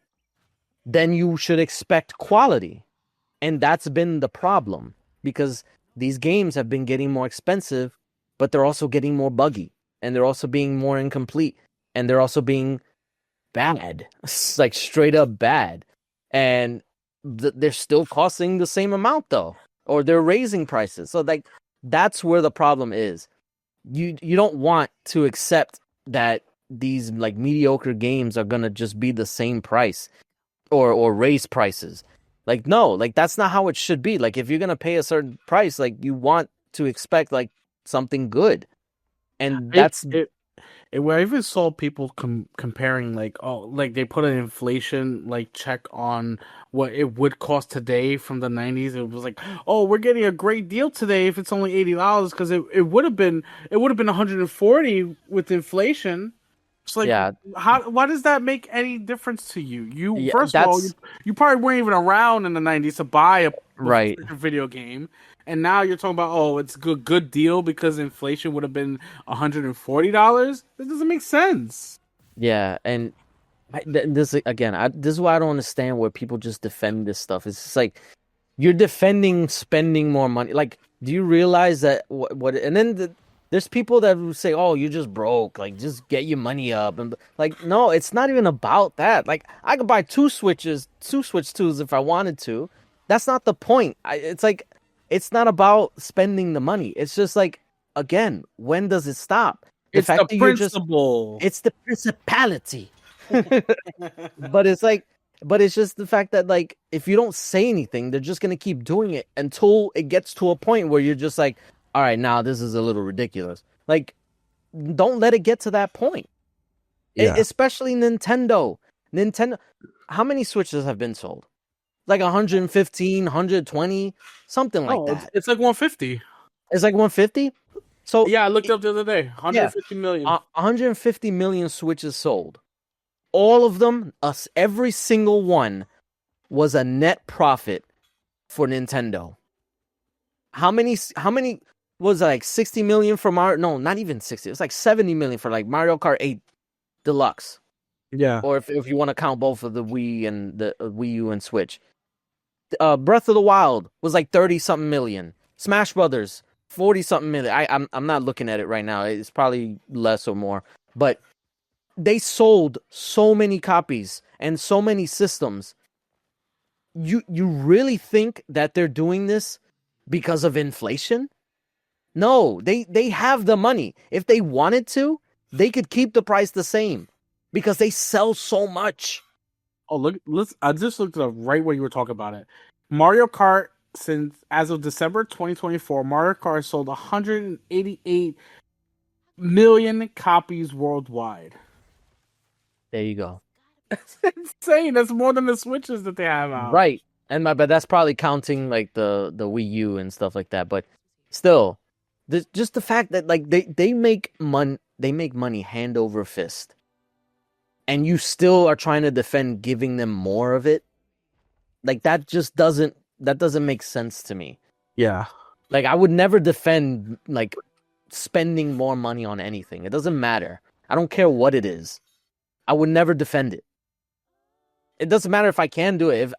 then you should expect quality. And that's been the problem, because these games have been getting more expensive, but they're also getting more buggy, and they're also being more incomplete, and they're also being bad, like straight up bad. And they're still costing the same amount though, or they're raising prices. So like, that's where the problem is. You don't want to accept that these like mediocre games are gonna just be the same price or raise prices. Like no, like that's not how it should be. Like if you're gonna pay a certain price, like you want to expect like something good. And It that's it I even saw people comparing like, oh, like they put an inflation like check on what it would cost today from the 90s. It was like, oh, we're getting a great deal today if it's only $80 because it would have been 140 with inflation. It's like, yeah, how? Why does that make any difference to you? You yeah, first of all, that's you probably weren't even around in the 90s to buy a right. freaking video game, and now you're talking about, oh, it's good deal because inflation would have been $140. That doesn't make sense. Yeah, and this again, this is why I don't understand where people just defend this stuff. It's just like you're defending spending more money. Like, do you realize that what and then there's people that will say, "Oh, you just broke. Like, just get your money up." And like, no, it's not even about that. Like, I could buy two Switch 2s if I wanted to. That's not the point. It's like it's not about spending the money. It's just like again, when does it stop? The It's the fact that you're just principle. it's the principality. But it's like, but it's just the fact that like if you don't say anything, they're just gonna keep doing it until it gets to a point where you're just like, all right, now this is a little ridiculous. Like, don't let it get to that point. Yeah. Especially Nintendo. Nintendo, how many Switches have been sold? Like 115, 120, something like Oh, that. it's like 150. It's like 150. So Yeah, I looked up the other day. yeah, 150 million. 150 million Switches sold. All of them, us, every single one was a net profit for Nintendo. How many was it, like 60 million for Mario? No, not even 60. It was like 70 million for like Mario Kart 8 Deluxe. Yeah. Or if you want to count both of the Wii and the Wii U and Switch. Breath of the Wild was like 30 something million. Smash Brothers 40 something million. I'm not looking at it right now. It's probably less or more. But they sold so many copies and so many systems. You really think that they're doing this because of inflation? No, they have the money. If they wanted to, they could keep the price the same because they sell so much. Oh, look, I just looked it up right where you were talking about it. Mario Kart, since as of December 2024, Mario Kart sold 188 million copies worldwide. There you go. That's insane. That's more than the Switches that they have out. Right. And but that's probably counting like the Wii U and stuff like that. But still, just the fact that like they make money hand over fist, and you still are trying to defend giving them more of it. Like that doesn't make sense to me. Yeah. Like I would never defend like spending more money on anything. It doesn't matter. I don't care what it is. I would never defend it. It doesn't matter if I can do it.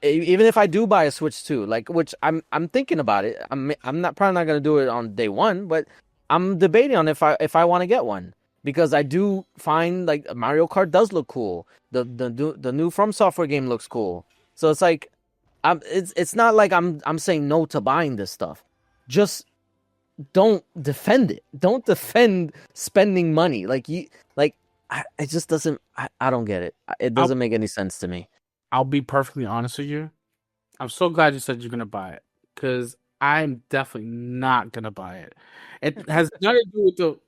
Even if I do buy a Switch 2, like which I'm thinking about it. I'm not probably not gonna do it on day one, but I'm debating on if I want to get one because I do find like Mario Kart does look cool. The new From Software game looks cool. So it's like it's not like I'm saying no to buying this stuff. Just don't defend it. Don't defend spending money. It just doesn't. I don't get it. It doesn't make any sense to me. I'll be perfectly honest with you. I'm so glad you said you're gonna buy it because I'm definitely not gonna buy it. It has nothing to do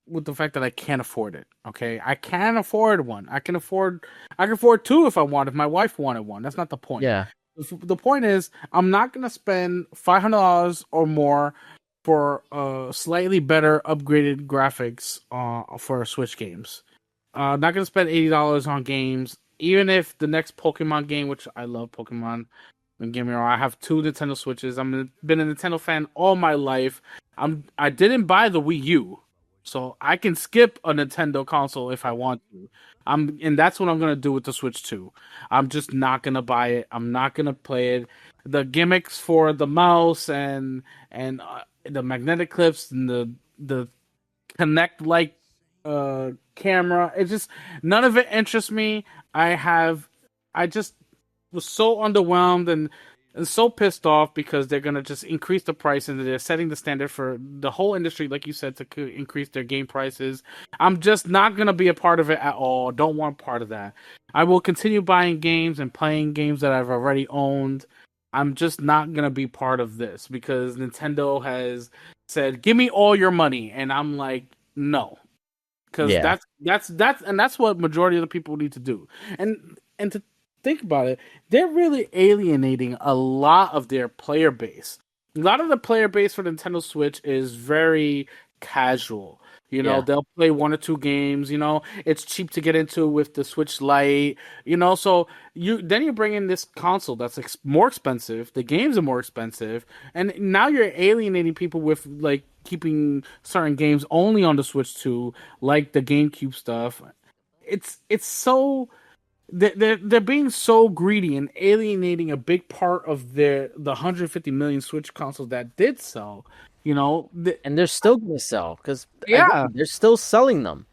with the fact that I can't afford it. Okay, I can afford one. I can afford two if I want. If my wife wanted one, that's not the point. Yeah. The point is, I'm not gonna spend $500 or more for slightly better upgraded graphics for Switch games. Not gonna spend $80 on games, even if the next Pokemon game, which I love Pokemon. Don't get me wrong, I have two Nintendo Switches. Been a Nintendo fan all my life. I didn't buy the Wii U, so I can skip a Nintendo console if I want to. And that's what I'm gonna do with the Switch 2. I'm just not gonna buy it. I'm not gonna play it. The gimmicks for the mouse and the magnetic clips and the Connect like camera. It just none of it interests me. I just was so underwhelmed, and so pissed off because they're gonna just increase the price and they're setting the standard for the whole industry, like you said, to increase their game prices. I'm just not gonna be a part of it at all. Don't want part of that. I will continue buying games and playing games that I've already owned. I'm just not gonna be part of this because Nintendo has said, "Give me all your money," and I'm like, "No," because Yeah. that's what majority of the people need to do. And to think about it, they're really alienating a lot of their player base. A lot of the player base for Nintendo Switch is very casual. Yeah. They'll play one or two games. It's cheap to get into with the Switch Lite. So you bring in this console that's more expensive. The games are more expensive, and now you're alienating people with like keeping certain games only on the Switch 2, like the GameCube stuff. It's so they're being so greedy and alienating a big part of the 150 million Switch consoles that did sell. You know, And they're still going to sell because, again, yeah, they're still selling them.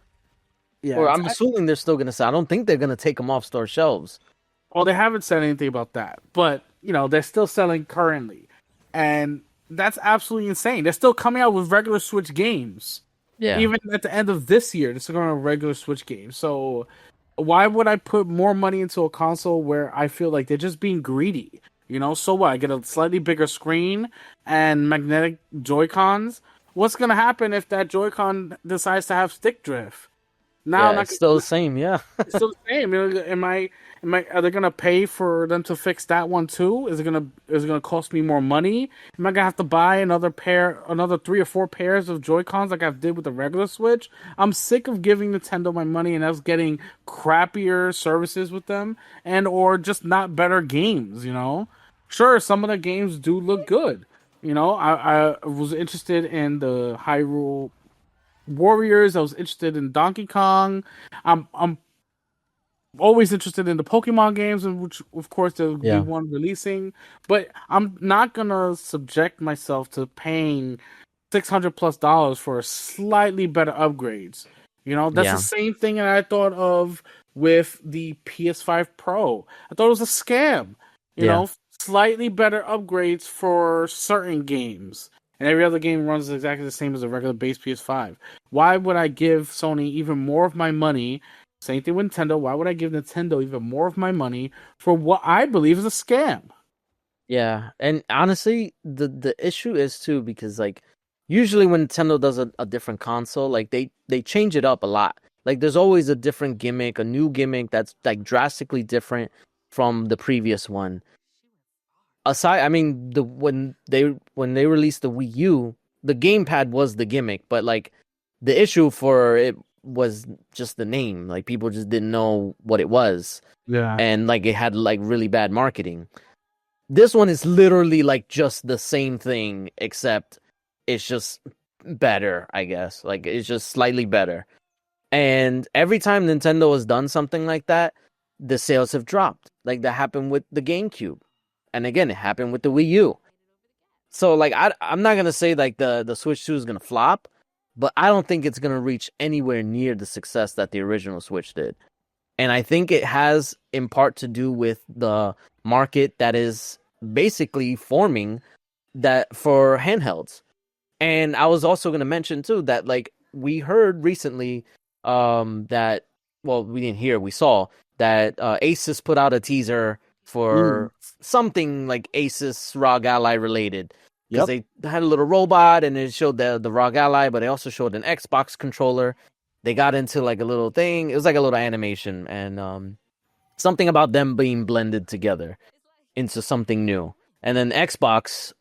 yeah. Or I'm assuming they're still going to sell. I don't think they're going to take them off store shelves. Well, they haven't said anything about that, but they're still selling currently, and that's absolutely insane. They're still coming out with regular Switch games. Yeah. Even at the end of this year, they're still going to regular Switch games. So why would I put more money into a console where I feel like they're just being greedy? So what? I get a slightly bigger screen and magnetic Joy Cons. What's gonna happen if that Joy-Con decides to have stick drift? Now, Yeah, not it's still the same. Yeah. it's still the same. Are they gonna pay for them to fix that one too? Is it gonna cost me more money? Am I gonna have to buy another 3 or 4 pairs of Joy Cons like I did with the regular Switch? I'm sick of giving Nintendo my money and us getting crappier services with them and or just not better games. Sure, some of the games do look good. I was interested in the Hyrule Warriors. I was interested in Donkey Kong. I'm always interested in the Pokemon games, and which of course there'll be Yeah. one releasing. But I'm not gonna subject myself to paying $600+ for slightly better upgrades. That's the Yeah. same thing that I thought of with the PS5 Pro. I thought it was a scam. You Yeah. know, slightly better upgrades for certain games. And every other game runs exactly the same as a regular base PS5. Why would I give Sony even more of my money? Same thing with Nintendo. Why would I give Nintendo even more of my money for what I believe is a scam? Yeah. And honestly, the issue is too because like usually when Nintendo does a different console, like they change it up a lot. Like there's always a different gimmick, a new gimmick that's like drastically different from the previous one. Aside, I mean, when they released the Wii U, the gamepad was the gimmick, but like the issue for it was just the name. Like people just didn't know what it was, Yeah. and like it had like really bad marketing. This one is literally like just the same thing, except it's just better, I guess. Like it's just slightly better. And every time Nintendo has done something like that, the sales have dropped. Like that happened with the GameCube. And again, it happened with the Wii U. So like I'm not gonna say like the Switch 2 is gonna flop, but I don't think it's gonna reach anywhere near the success that the original Switch did. And I think it has in part to do with the market that is basically forming that for handhelds. And I was also gonna mention too that like we heard recently that well we didn't hear, we saw that Asus put out a teaser Mm. for something like Asus ROG Ally related because Yep. they had a little robot and it showed the ROG Ally, but they also showed an Xbox controller. They got into like a little thing. It was like a little animation and something about them being blended together into something new. And then Xbox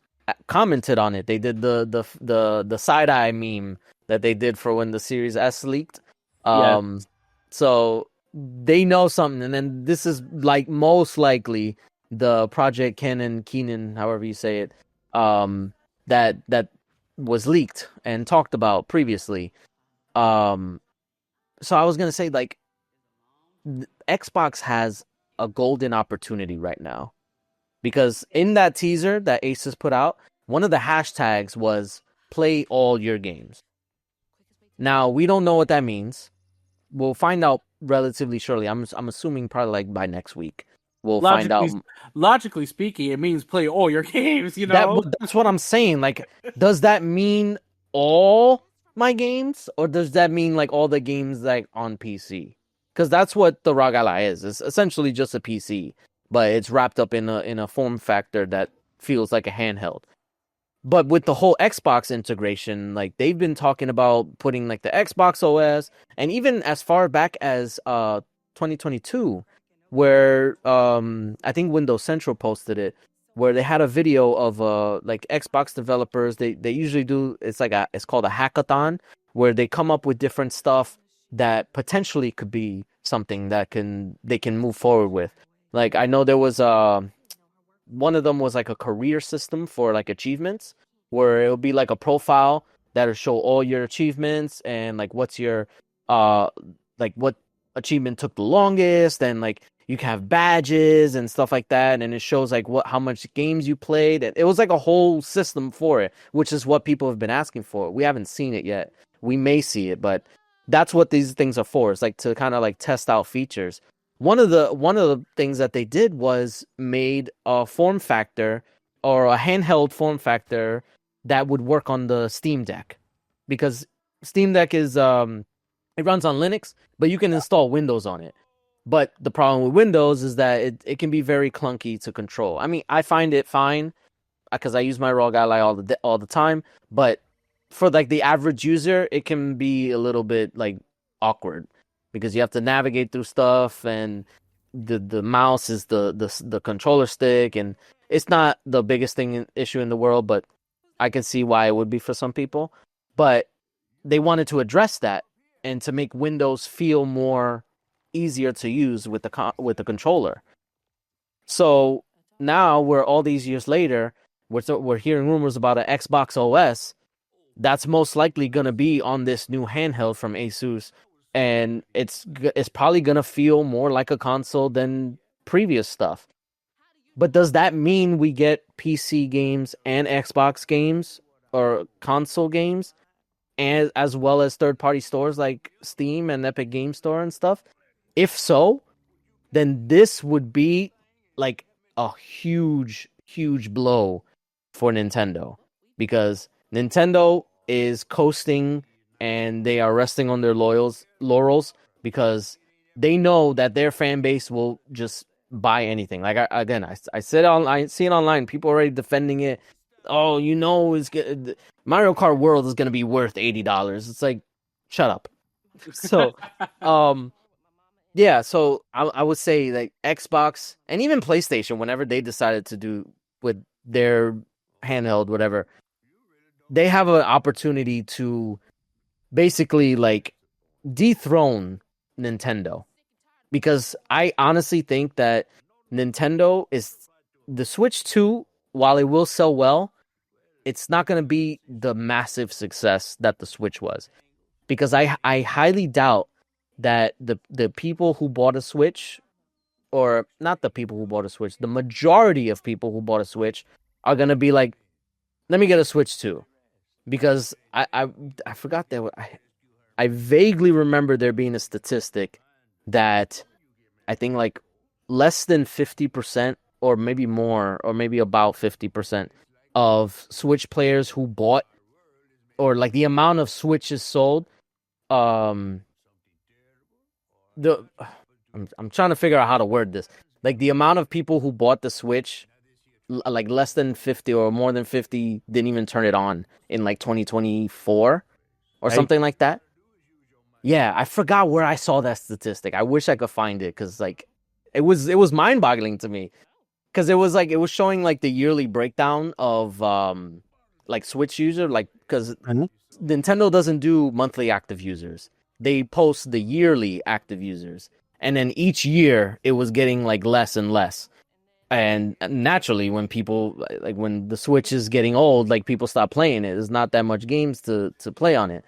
commented on it. They did the side eye meme that they did for when the Series S leaked. Yes. So they know something, and then this is like most likely the Project Keenan, however you say it, that was leaked and talked about previously. Um, so I was gonna say like Xbox has a golden opportunity right now because in that teaser that Asus put out, one of the hashtags was "play all your games." Now we don't know what that means. We'll find out relatively shortly. I'm assuming probably like by next week. we'll find Logically, out. logically speaking, it means play all your games. You That know. that's what I'm saying. Like, does that mean all my games, or does that mean like all the games like on PC? Because that's what the ROG Ally is. It's essentially just a PC, but it's wrapped up in a form factor that feels like a handheld. But with the whole Xbox integration, like they've been talking about putting like the Xbox OS, and even as far back as 2022, where I think Windows Central posted it, where they had a video of like Xbox developers. They usually do, it's called a hackathon, where they come up with different stuff that potentially could be something that they can move forward with. Like I know there was one of them was like a career system for like achievements, where it'll be like a profile that'll show all your achievements and like what's your uh like what achievement took the longest, and like you can have badges and stuff like that, and it shows like what how much games you played, and it was like a whole system for it, which is what people have been asking for. We haven't seen it yet. We may see it, but that's what these things are for. It's like to kind of like test out features. One of the things that they did was made a form factor, or a handheld form factor, that would work on the Steam Deck, because Steam Deck is it runs on Linux, but you can install Windows on it. But the problem with Windows is that it can be very clunky to control. I mean, I find it fine because I use my ROG Ally all the time, but for like the average user, it can be a little bit like awkward, because you have to navigate through stuff, and the mouse is the controller stick, and it's not the biggest issue in the world, but I can see why it would be for some people. But they wanted to address that, and to make Windows feel more easier to use with the controller. So now we're all these years later, we're hearing rumors about an Xbox OS that's most likely going to be on this new handheld from Asus, and it's probably going to feel more like a console than previous stuff. But does that mean we get PC games and Xbox games, or console games, and as well as third-party stores like Steam and Epic Game Store and stuff? If so, then this would be like a huge, huge blow for Nintendo, because Nintendo is coasting and they are resting on their laurels, because they know that their fan base will just buy anything. Like I said I see it online. People already defending it. Oh, Mario Kart World is gonna be worth $80. It's like, shut up. So, um, yeah, so I would say like Xbox and even PlayStation, whenever they decided to do with their handheld, whatever, they have an opportunity to basically like dethrone Nintendo. Because I honestly think that Nintendo is the Switch 2, while it will sell well, it's not going to be the massive success that the Switch was. Because I highly doubt that the people who bought a Switch, or not the people who bought a Switch, the majority of people who bought a Switch are gonna be like, let me get a Switch too. Because I forgot I vaguely remember there being a statistic that I think like less than 50%, or maybe more, or maybe about 50% of Switch players who bought, or like the amount of Switches sold, um the I'm trying to figure out how to word this. Like the amount of people who bought the Switch, like less than 50 or more than 50, didn't even turn it on in like 2024 or Right. something like that. Yeah, I forgot where I saw that statistic. I wish I could find it, because like it was mind-boggling to me, because it was showing like the yearly breakdown of like Switch user, like, because Mhm. Nintendo doesn't do monthly active users. They post the yearly active users. And then each year it was getting like less and less. And naturally, when people like when the Switch is getting old, like people stop playing it. There's not that much games to play on it.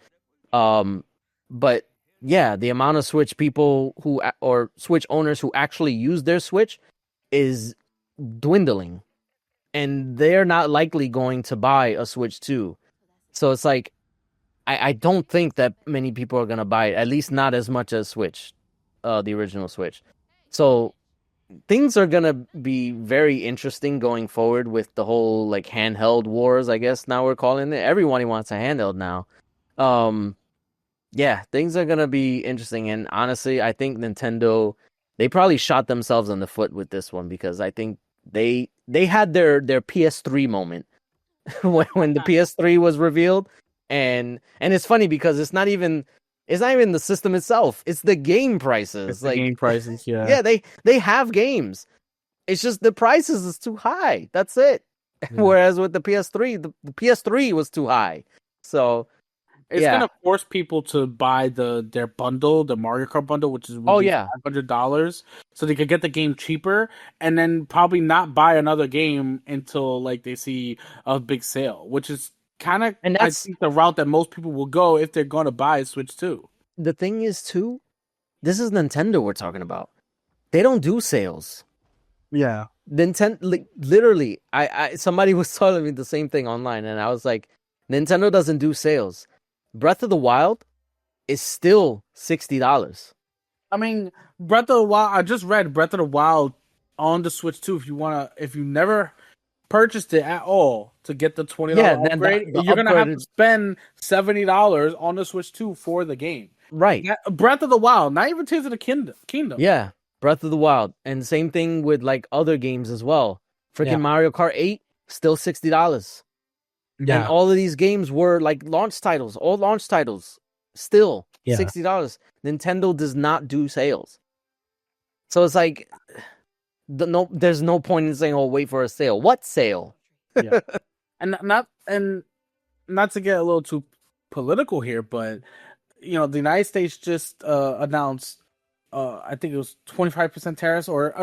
Um but yeah, the amount of Switch people or Switch owners who actually use their Switch is dwindling, and they're not likely going to buy a Switch 2. So it's like I don't think that many people are gonna buy it, at least not as much as Switch, the original Switch. So things are gonna be very interesting going forward with the whole like handheld wars, I guess now we're calling it. Everyone wants a handheld now. Um, yeah, things are gonna be interesting, and honestly, I think Nintendo they probably shot themselves in the foot with this one because I think they had their PS3 moment when the PS3 was revealed, and it's funny because it's not even the system itself, it's the game It's prices. the Like, game prices, yeah. yeah, they have games. It's just the prices is too high. That's it. Yeah. Whereas with the PS3, the PS3 was too high. So It's yeah. gonna force people to buy their bundle, the Mario Kart bundle, which would Oh be yeah. $500, so they could get the game cheaper, and then probably not buy another game until like they see a big sale, which is kind of And I that's think the route that most people will go if they're going to buy a Switch 2. the thing is too, this is Nintendo we're talking about. They don't do sales. Yeah, Nintendo, like, literally, I somebody was telling me the same thing online, and I was like, Nintendo doesn't do sales. Breath of the Wild is still $60. I mean Breath of the Wild. I just read Breath of the Wild on the Switch 2. If you never purchased it at all to get the Yeah, $20 then the upgrade, the you're gonna have to upgraded, spend $70 on the Switch 2 for the game. right. Breath of the Wild, not even Tears of the Kingdom. Yeah, Breath of the Wild, and same thing with like other games as well. Yeah, Freaking Mario Kart 8 still $60. And yeah, all of these games were like launch titles, all launch titles, still yeah, $60. Nintendo does not do sales. So it's like there's no point in saying, "Oh, wait for a sale." What sale? yeah. And not to get a little too political here, but the United States just announced, I think it was 25% tariffs, or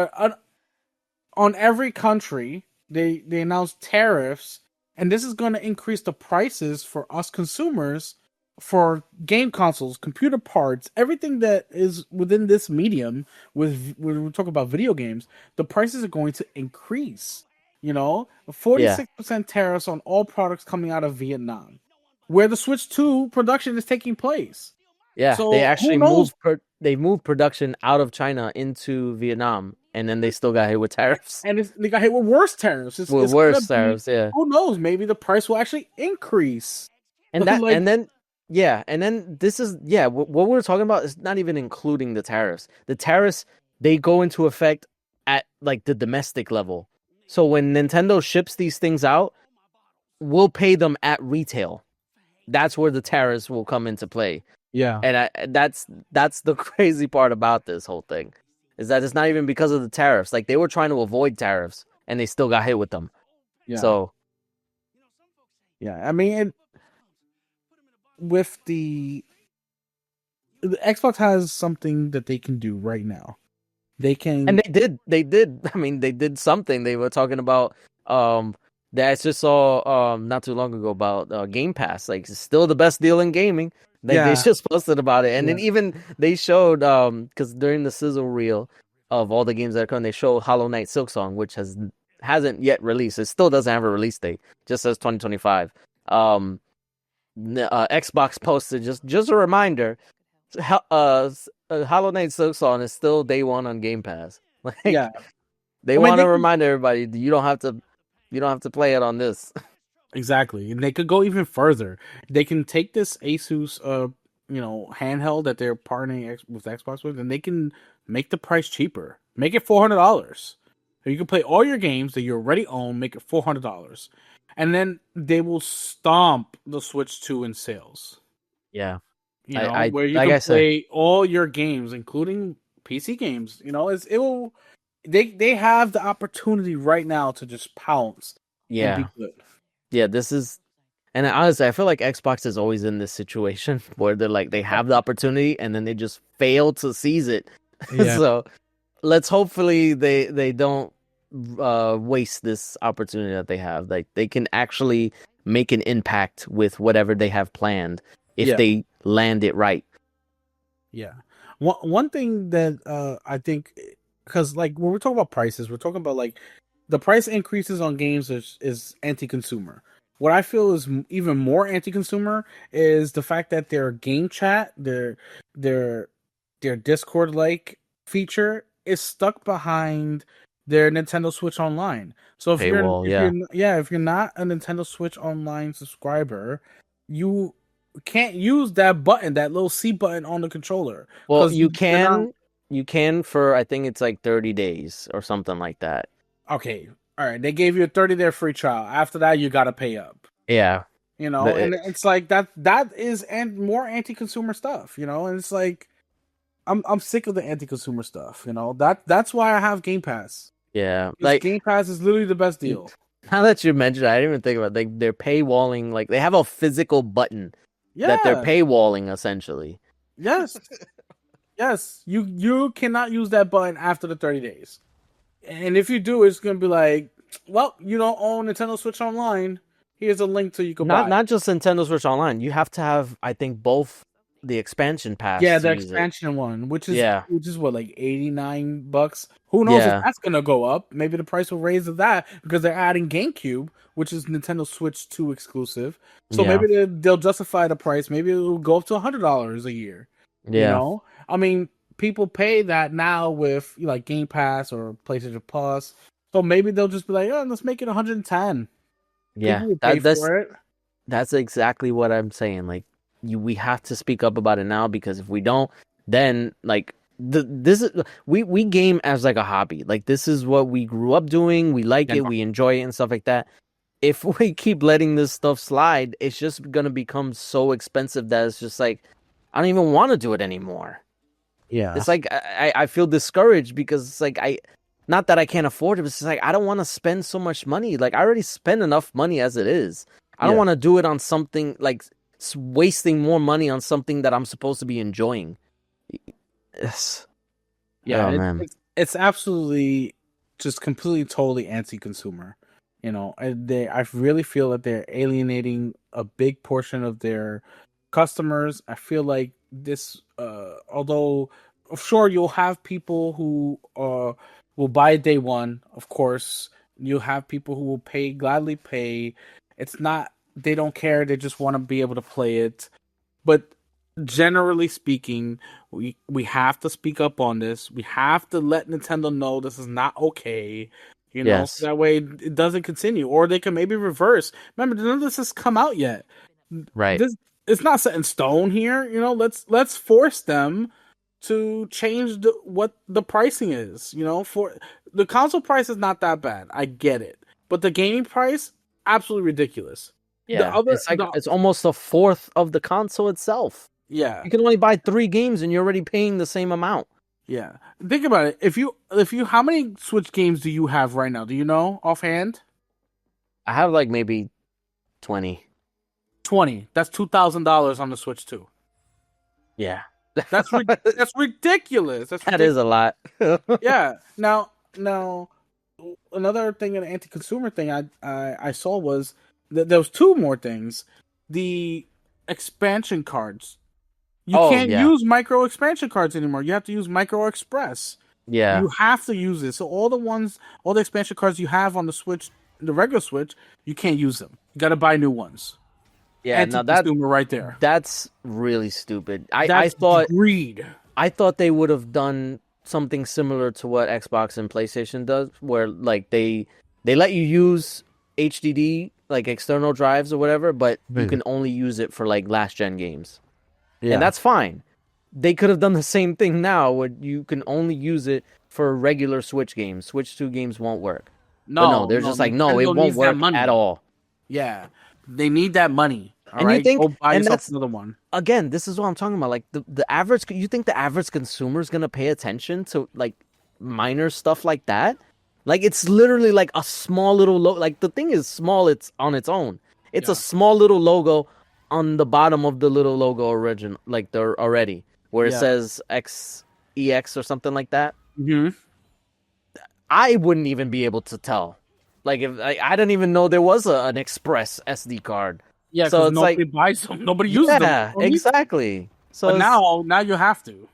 on every country. They announced tariffs, and this is going to increase the prices for us consumers for game consoles, computer parts, everything that is within this medium. When we talk about video games, the prices are going to increase. Yeah, 46% tariffs on all products coming out of Vietnam, where the Switch 2 production is taking place. yeah. They So actually who knows? they moved production out of China into Vietnam, and then they still got hit with tariffs. And they got hit with worse tariffs. With It's gonna worse be, tariffs, yeah. who knows? Maybe the price will actually increase. And that, Like, and then, yeah, and then this is, yeah, what we're talking about is not even including the tariffs. The tariffs, they go into effect at like the domestic level. So when Nintendo ships these things out, we'll pay them at retail. That's where the tariffs will come into play. yeah, And that's the crazy part about this whole thing, is that it's not even because of the tariffs. Like, they were trying to avoid tariffs and they still got hit with them. yeah, So, yeah. I mean, with the Xbox has something that they can do right now. They and can, they did. I mean, they did something. They were talking about that I just saw not too long ago about Game Pass. Like, it's still the best deal in gaming. Like, they yeah, just posted about it, and yeah, then even they showed because during the sizzle reel of all the games that are coming, they show Hollow Knight Silksong, which hasn't yet released. It still doesn't have a release date. Just says 2025. Xbox posted just a reminder. Hollow Knight Silksong is still day one on Game Pass. yeah. Like, they I mean, want to remind everybody you don't have to play it on this. exactly, and they could go even further. They can take this Asus, handheld that they're partnering with Xbox with, and they can make the price cheaper. Make it $400. You can play all your games that you already own. Make it $400, and then they will stomp the Switch 2 in sales. Yeah, I Where you like can I said, play all your games, including PC games. It will. They have the opportunity right now to just pounce and be yeah, good. yeah. This is, and honestly, I feel like Xbox is always in this situation where they're like they have the opportunity and then they just fail to seize it. Yeah, So let's hopefully they don't waste this opportunity that they have. Like, they can actually make an impact with whatever they have planned if yeah, they land it right. yeah. One thing that I think, because like when we're talking about prices, we're talking about like the price increases on games is anti-consumer. What I feel is even more anti-consumer is the fact that their game chat, their Discord like feature is stuck behind their Nintendo Switch Online. So Paywall, yeah. if you're not a Nintendo Switch Online subscriber, you can't use that button, that little C button on the controller, Well, because you're not you can for I think it's like 30 days or something like that. okay. All right, they gave you a 30-day free trial. After that, you got to pay up. Yeah. And it's like that is and more anti-consumer stuff, and it's like I'm sick of the anti-consumer stuff, that's why I have Game Pass. Yeah. Because Like Game Pass is literally the best deal. now that you mentioned it, I didn't even think about it. Like they're paywalling, like they have a physical button that they're Yeah. paywalling essentially. Yes. Yes. You cannot use that button after the 30 days. And if you do, it's gonna be like, well, you don't own Nintendo Switch Online. Here's a link to you can buy. Not just Nintendo Switch Online. You have to have, I think, both the expansion pass Yeah, to the use it. expansion one, which Yeah. is what, like $89. Who knows if Yeah. that's gonna go up? Maybe the price will raise of that because they're adding GameCube, which is Nintendo Switch 2 exclusive. So Yeah. maybe they'll justify the price. Maybe it'll go up to $100 a year. Yeah. I mean, people pay that now with like Game Pass or PlayStation Plus. So maybe they'll just be like, oh, let's make it 110. Yeah. People will pay for it. That's exactly what I'm saying. Like we have to speak up about it now, because if we don't, then like this is we game as like a hobby. Like this is what we grew up doing. We like it, we enjoy it and stuff like that. If we keep letting this stuff slide, it's just gonna become so expensive that it's just like I don't even want to do it anymore. Yeah. It's like I feel discouraged because it's like not that I can't afford it, but it's like I don't want to spend so much money. Like I already spend enough money as it is. I don't want to do it on something like wasting more money on something that I'm supposed to be enjoying. Yes. Yeah, Oh, man. it's absolutely just completely totally anti-consumer. I really feel that they're alienating a big portion of their customers. I feel like this, although sure you'll have people who will buy day one, of course. You'll have people who will gladly pay. It's not they don't care; they just want to be able to play it. But generally speaking, we have to speak up on this. We have to let Nintendo know this is not okay. Yes. So that way it doesn't continue, or they can maybe reverse. Remember, none of this has come out yet. Right. It's not set in stone here. Let's force them to change what the pricing is. For the console price is not that bad. I get it, but the gaming price absolutely ridiculous. Yeah. It's almost a fourth of the console itself. Yeah. You can only buy 3 games and you're already paying the same amount. Yeah. Think about it. If you how many Switch games do you have right now? Do you know offhand? I have like maybe 20. 20. That's $2,000 on the Switch 2. Yeah. That's ridiculous. That is a lot. Yeah. Now another thing, an anti-consumer thing I saw was that there was 2 more things. The expansion cards. You can't use micro expansion cards anymore. You have to use Micro Express. Yeah. You have to use it. So all the expansion cards you have on the Switch, the regular Switch, you can't use them. You got to buy new ones. Yeah, now right there. That's really stupid. That's I thought greed. I thought they would have done something similar to what Xbox and PlayStation does, where like they let you use HDD, like external drives or whatever, but you can only use it for like last gen games. Yeah. And that's fine. They could have done the same thing now, where you can only use it for regular Switch games. Switch 2 games won't work. No, they're just like, no, it won't work at all. Yeah, they need that money. All and right? you think, go buy and yourself that's another one. Again, this is what I'm talking about. Like the average, you think the average consumer is gonna pay attention to like minor stuff like that? Like it's literally like a small little like the thing is small. It's on its own. It's a small little logo on the bottom of the little logo origin, like they're already where it says XEX or something like that. Mm-hmm. I wouldn't even be able to tell. Like if I didn't even know there was an Express SD card. Yeah, so it's nobody buys them. Nobody uses them. Yeah, exactly. So but now you have to.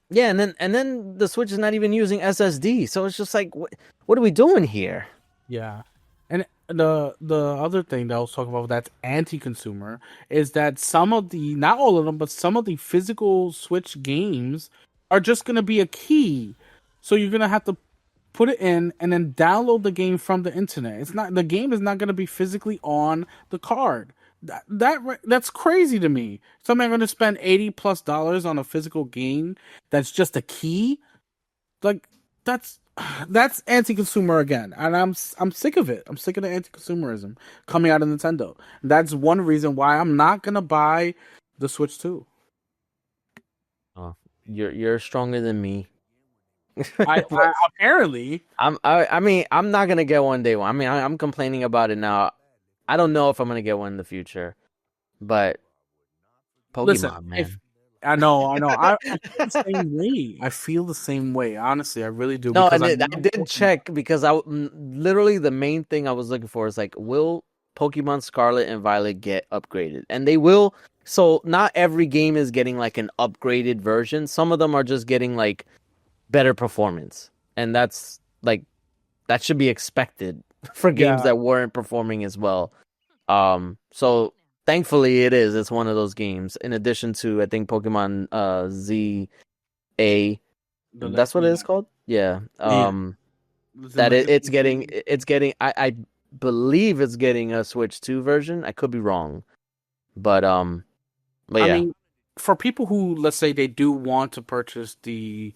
Yeah, and then the Switch is not even using SSD, so it's just like, what are we doing here? Yeah, and the other thing that I was talking about that's anti-consumer is that not all of them, but some of the physical Switch games are just going to be a key So you're gonna have to put it in and then download the game from the internet. It's not the game is not gonna be physically on the card. That's crazy to me. Somebody going to spend $80+ on a physical game that's just a key. Like that's that's anti-consumer again, and I'm sick of it. I'm sick of the anti-consumerism coming out of Nintendo. That's one reason why I'm not gonna buy the Switch 2. Oh, you're stronger than me. I But apparently I mean, I'm not gonna get one day one. I mean, I'm complaining about it now. I don't know if I'm gonna get one in the future, but listen. Pokemon, If man. I know, I feel the same way. I feel the same way. Honestly, I really do No, because and I I love did Pokemon. check because literally the main thing I was looking for is like, will Pokemon Scarlet and Violet get upgraded? And they will. So not every game is getting like an upgraded version. Some of them are just getting like better performance, and that's like that should be expected for games Yeah, that weren't performing as well. So thankfully it is. It's one of those games. In addition to, I think Pokemon ZA, that's what it is yeah, called. Yeah. yeah. The That legacy. it's getting. I believe it's getting a Switch 2 version. I could be wrong, but I yeah, mean, for people who let's say they do want to purchase the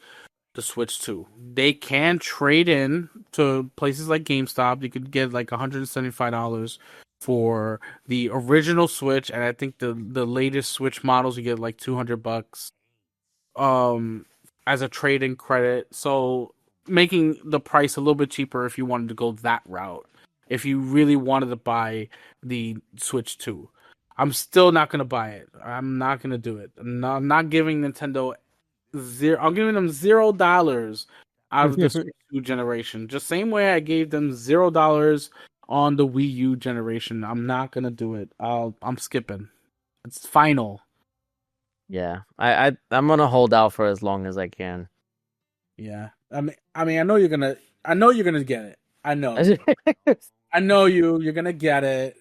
Switch 2, they can trade in to places like GameStop. You could get like $175 for the original Switch, and I think the latest Switch models you get like $200 um as a trade-in credit. So making the price a little bit cheaper if you wanted to go that route. If you really wanted to buy the Switch 2. I'm still not gonna buy it. I'm not gonna do it. I'm not giving Nintendo zero. I'm giving them $0 out of the Switch 2 generation. Just same way I gave them $0 on the Wii U generation. I'm not gonna do it. I'm skipping. It's final. yeah. I'm gonna hold out for as long as I can. Yeah. I know you're gonna. I know you're gonna get it. I know. I know you. You're gonna get it.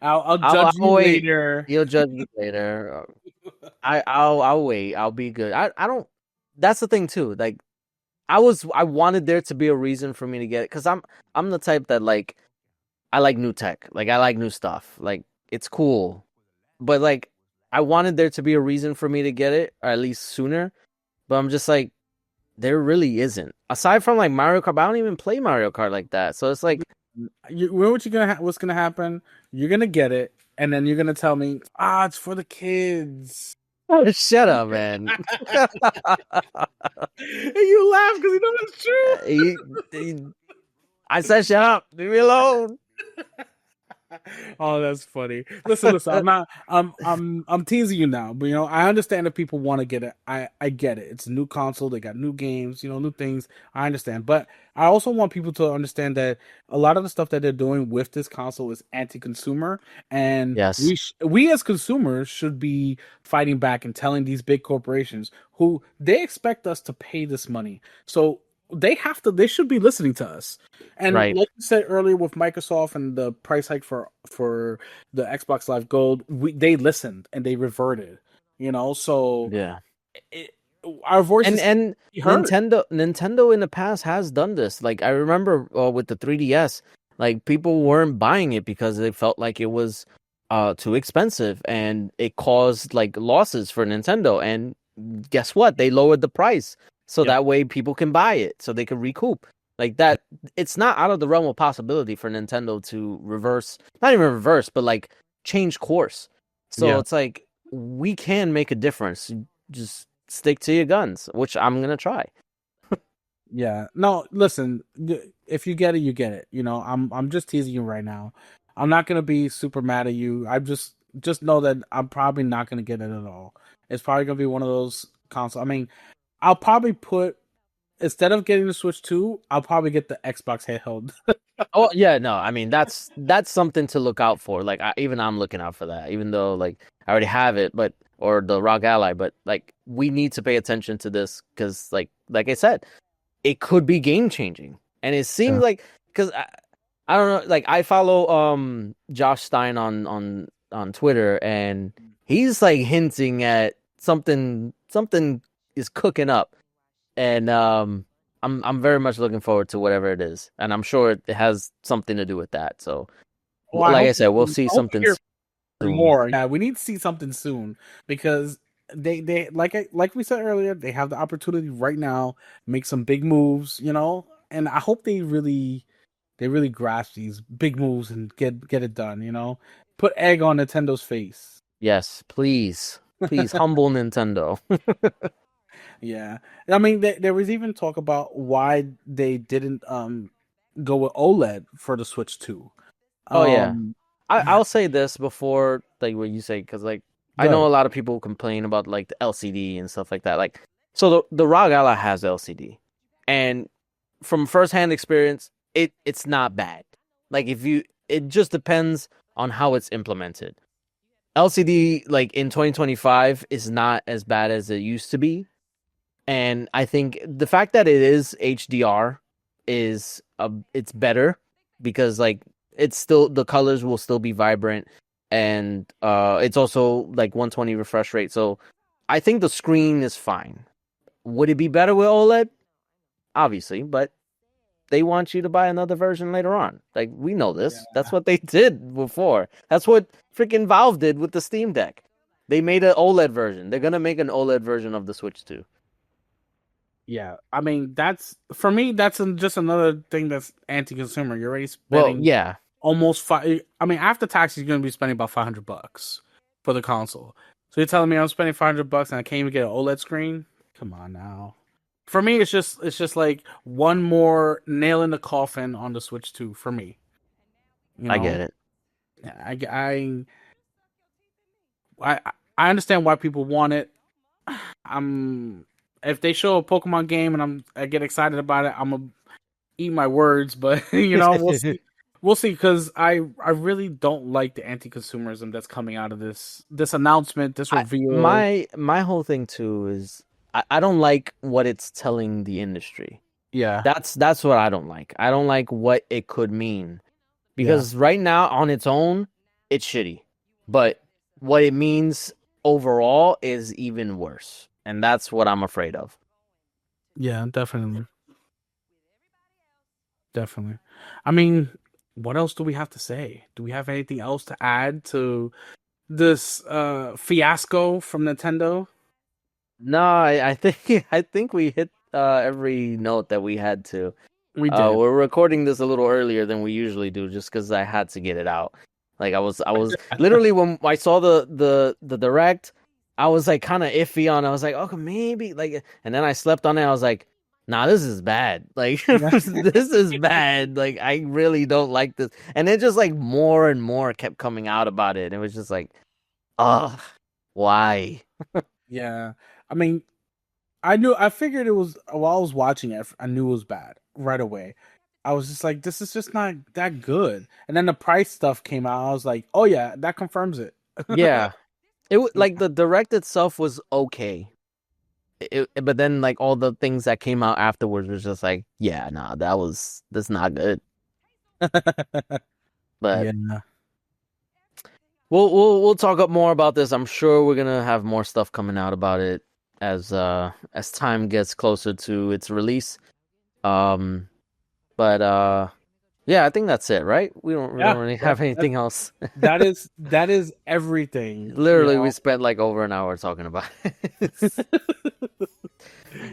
I'll judge I'll you wait. later. You'll judge me later. I'll wait. I'll be good. I don't. That's the thing too. Like I wanted there to be a reason for me to get it because I'm the type that like I like new tech. Like I like new stuff. Like it's cool. But like I wanted there to be a reason for me to get it, or at least sooner. But I'm just like there really isn't. Aside from like Mario Kart, but I don't even play Mario Kart like that. So it's like What you what's gonna happen? You're gonna get it, and then you're gonna tell me, it's for the kids. shut up, man. And you laugh because you know it's true. I said shut up. Leave me alone. Oh, that's funny. Listen. I'm not. I'm teasing you now, but I understand that people want to get it. I get it. It's a new console. They got new games. New things. I understand, but I also want people to understand that a lot of the stuff that they're doing with this console is anti-consumer, and Yes. we as consumers should be fighting back and telling these big corporations who they expect us to pay this money. So they should be listening to us. And Right. like you said earlier with Microsoft and the price hike for the Xbox Live Gold, they listened and they reverted. So Yeah. it, our voices And be heard. Nintendo in the past has done this. Like I remember with the 3DS, like people weren't buying it because they felt like it was too expensive and it caused like losses for Nintendo. And guess what? They lowered the price so Yep. that way people can buy it so they can recoup. Like that, it's not out of the realm of possibility for Nintendo to reverse, not even reverse, but like change course. So Yeah. it's like we can make a difference. Just stick to your guns, which I'm gonna try. Yeah. No, listen, if you get it, you get it. I'm just teasing you right now. I'm not gonna be super mad at you. I just know that I'm probably not gonna get it at all. It's probably gonna be one of those consoles. I mean, I'll probably put instead of getting the Switch 2, I'll probably get the Xbox handheld. Oh yeah, no, I mean that's something to look out for. Like even I'm looking out for that, even though like I already have it, but or the Rock Ally, but like we need to pay attention to this because like I said, it could be game changing, and it seems Yeah. like because I don't know, like I follow Josh Stein on Twitter, and he's like hinting at something is cooking up. and I'm very much looking forward to whatever it is, and I'm sure it has something to do with that. So, Well, I like I hope said, we'll I see hope we something hear soon. more. Yeah, we need to see something soon because they like we said earlier, they have the opportunity right now make some big moves, and I hope they really grasp these big moves and get it done. Put egg on Nintendo's face. Yes, please, please, humble Nintendo. Yeah, I mean, there was even talk about why they didn't go with OLED for the Switch 2. Oh yeah, Um, I'll say this before like what you say because like I know Good. a lot of people complain about like the LCD and stuff like that. Like so the ROG Ally has LCD, and from firsthand experience, it's not bad. Like it just depends on how it's implemented. LCD like in 2025 is not as bad as it used to be, and I think the fact that it is HDR is it's better because like it's still the colors will still be vibrant and it's also like 120 refresh rate. So I think the screen is fine. Would it be better with OLED? Obviously, but they want you to buy another version later on. Like we know Yeah. this. That's what they did before. That's what freaking Valve did with the Steam Deck. They made an OLED version. They're gonna make an OLED version of the Switch too. Yeah, I mean that's for me. That's just another thing that's anti-consumer. You're already Well, spending yeah, almost five. I mean, after tax, you're going to be spending about $500 for the console. So you're telling me I'm spending $500 and I can't even get an OLED screen? Come on now. For me, it's just like one more nail in the coffin on the Switch 2 for me. You I get know, it. I I understand why people want it. I'm if they show a Pokemon game and I get excited about it, I'm gonna eat my words, but we'll see. We'll see because I really don't like the anti-consumerism that's coming out of this announcement, this reveal. My whole thing too is I don't like what it's telling the industry. Yeah, That's what I don't like. I don't like what it could mean yeah, because right now on its own it's shitty, but what it means overall is even worse, and that's what I'm afraid of. yeah, definitely, definitely. I mean, what else do we have to say? Do we have anything else to add to this fiasco from Nintendo? No, I think I think we hit every note that we had to. We did. We're recording this a little earlier than we usually do, just because I had to get it out. Like I was literally when I saw the direct, I was like kind of iffy on. I was like, okay, maybe like, and then I slept on it. I was like, nah, this is bad. Like Yeah. this is bad. Like I really don't like this. And it just like more and more kept coming out about it. And it was just like, ugh, why? Yeah. I mean, I figured it was while I was watching it, I knew it was bad right away. I was just like, this is just not that good. And then the price stuff came out. I was like, oh yeah, that confirms it. Yeah, like the direct itself was okay. But then like all the things that came out afterwards was just like, yeah, nah, that's not good. But Yeah. we'll talk up more about this. I'm sure we're gonna have more stuff coming out about it as time gets closer to its release. Um, but yeah, I think that's it, right? We don't Yeah. really have anything else. That is everything. Literally, we spent like over an hour talking about it.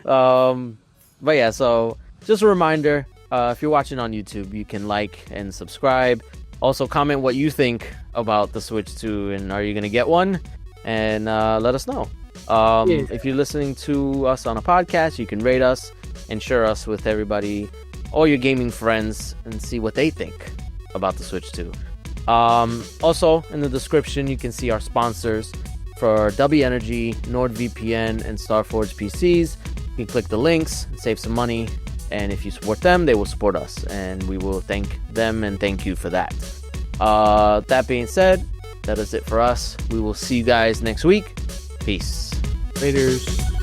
But yeah, so just a reminder, if you're watching on YouTube, you can like and subscribe. Also, comment what you think about the Switch 2 and are you gonna get one? And let us know. Yeah. If you're listening to us on a podcast, you can rate us and share us with everybody, all your gaming friends, and see what they think about the Switch 2. Also, in the description, you can see our sponsors for W Energy, NordVPN, and StarForge PCs. You can click the links, save some money, and if you support them, they will support us, and we will thank them and thank you for that. That being said, that is it for us. We will see you guys next week. Peace. Laters.